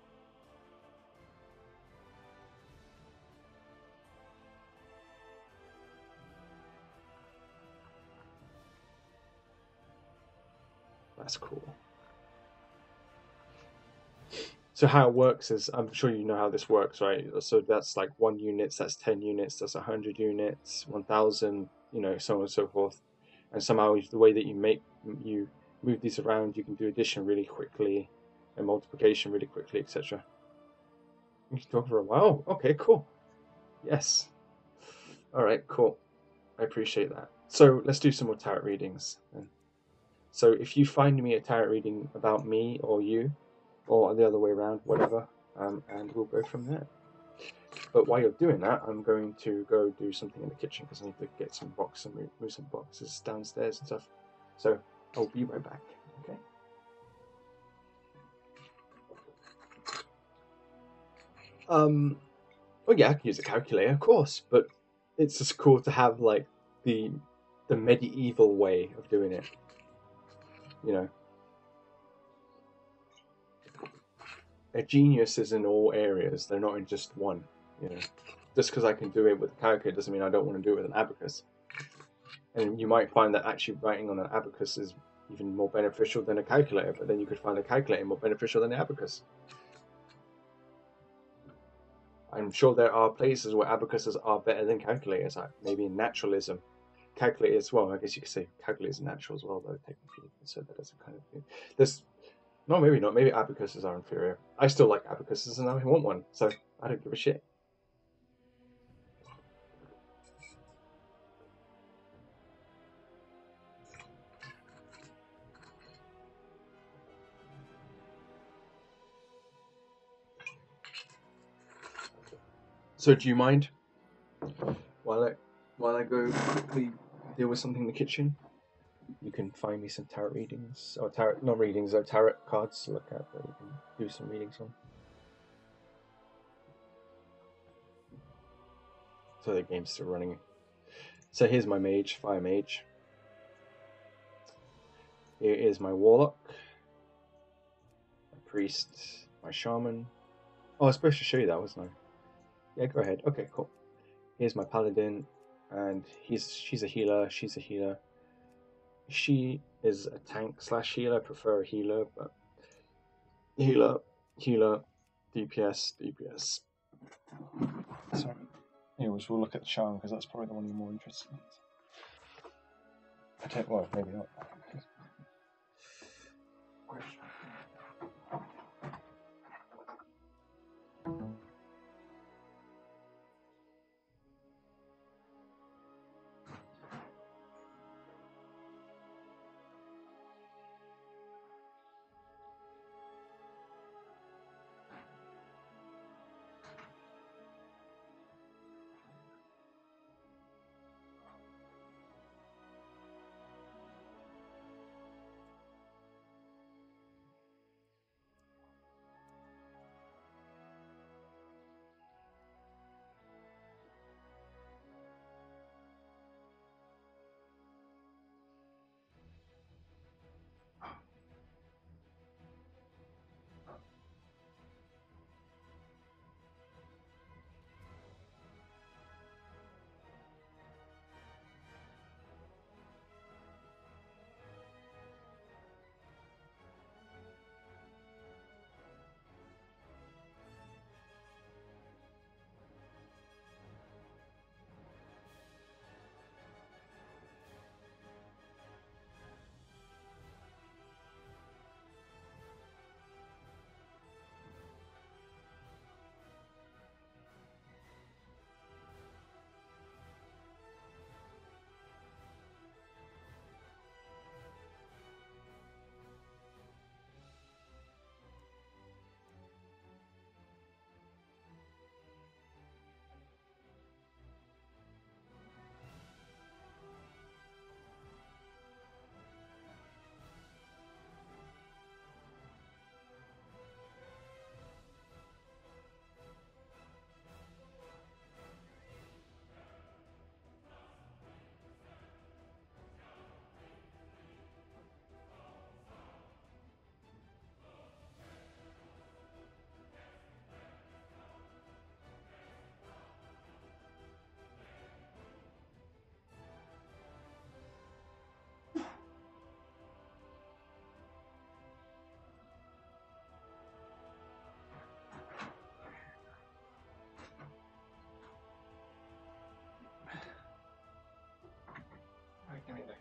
that's cool. So how it works is, I'm sure you know how this works, right? So that's like 1 unit, that's 10 units, that's 100 units, 1,000, so on and so forth. And somehow the way that you move these around, you can do addition really quickly and multiplication really quickly, etc. You can talk for a while. Okay, cool. Yes. All right, cool. I appreciate that. So let's do some more tarot readings. So if you find me a tarot reading about me or you, or the other way around, whatever, and we'll go from there. But while you're doing that, I'm going to go do something in the kitchen because I need to get some boxes and move some boxes downstairs and stuff. So I'll be right back. Okay. Well, yeah, I can use a calculator, of course, but it's just cool to have like the medieval way of doing it. A genius is in all areas. They're not in just one. Just because I can do it with a calculator doesn't mean I don't want to do it with an abacus. And you might find that actually writing on an abacus is even more beneficial than a calculator, but then you could find a calculator more beneficial than the abacus. I'm sure there are places where abacuses are better than calculators, like maybe in naturalism. Calculators, well, I guess you could say calculators are natural as well, though, technically. So that doesn't kind of thing. No, maybe not. Maybe abacuses are inferior. I still like abacuses and I want one, so I don't give a shit. So do you mind while I go quickly deal with something in the kitchen? You can find me some tarot readings, or not readings, or tarot cards to look at that we can do some readings on. So the game's still running. So here's my mage, fire mage. Here is my warlock, my priest, my shaman. Oh, I was supposed to show you that, wasn't I? Yeah, go ahead. Okay, cool. Here's my paladin, and she's a healer. She's a healer. She is a tank / healer. I prefer a healer, but healer, DPS. So, anyways, we'll look at the shaman because that's probably the one you're more interested in. Well, maybe not.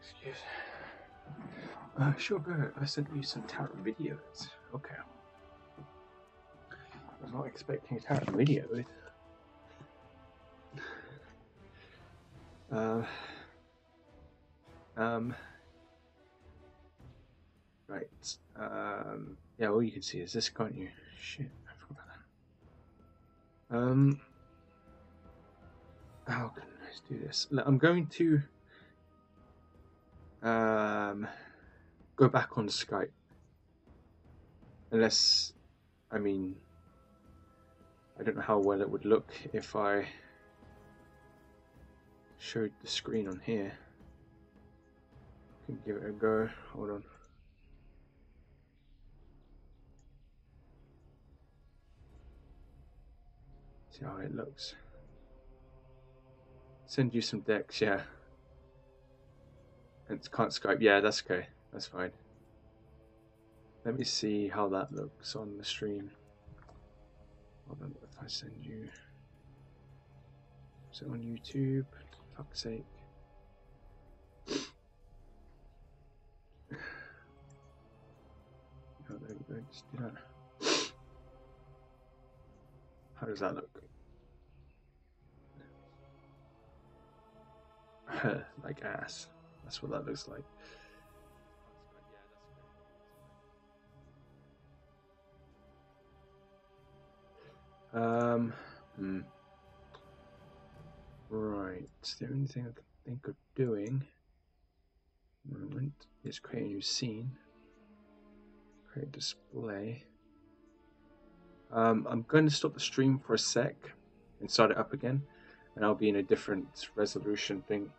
Excuse me. Sugar, I sent you some tarot videos. Okay. I was not expecting a tarot video. Right. Yeah, all you can see is this, can't you? Shit, I forgot that. How can I do this? I'm going to go back on Skype. Unless, I mean, I don't know how well it would look if I showed the screen on here. Can give it a go. Hold on. See how it looks. Send you some decks, yeah. And can't Skype, yeah, that's okay. That's fine. Let me see how that looks on the stream. Hold on, if I send you. Is it on YouTube? For fuck's sake. Oh, there we go, just do that. How does that look? Like ass. That's what that looks like. Right. The only thing I can think of doing moment is create a new scene. Create display. I'm going to stop the stream for a sec and start it up again, and I'll be in a different resolution thing.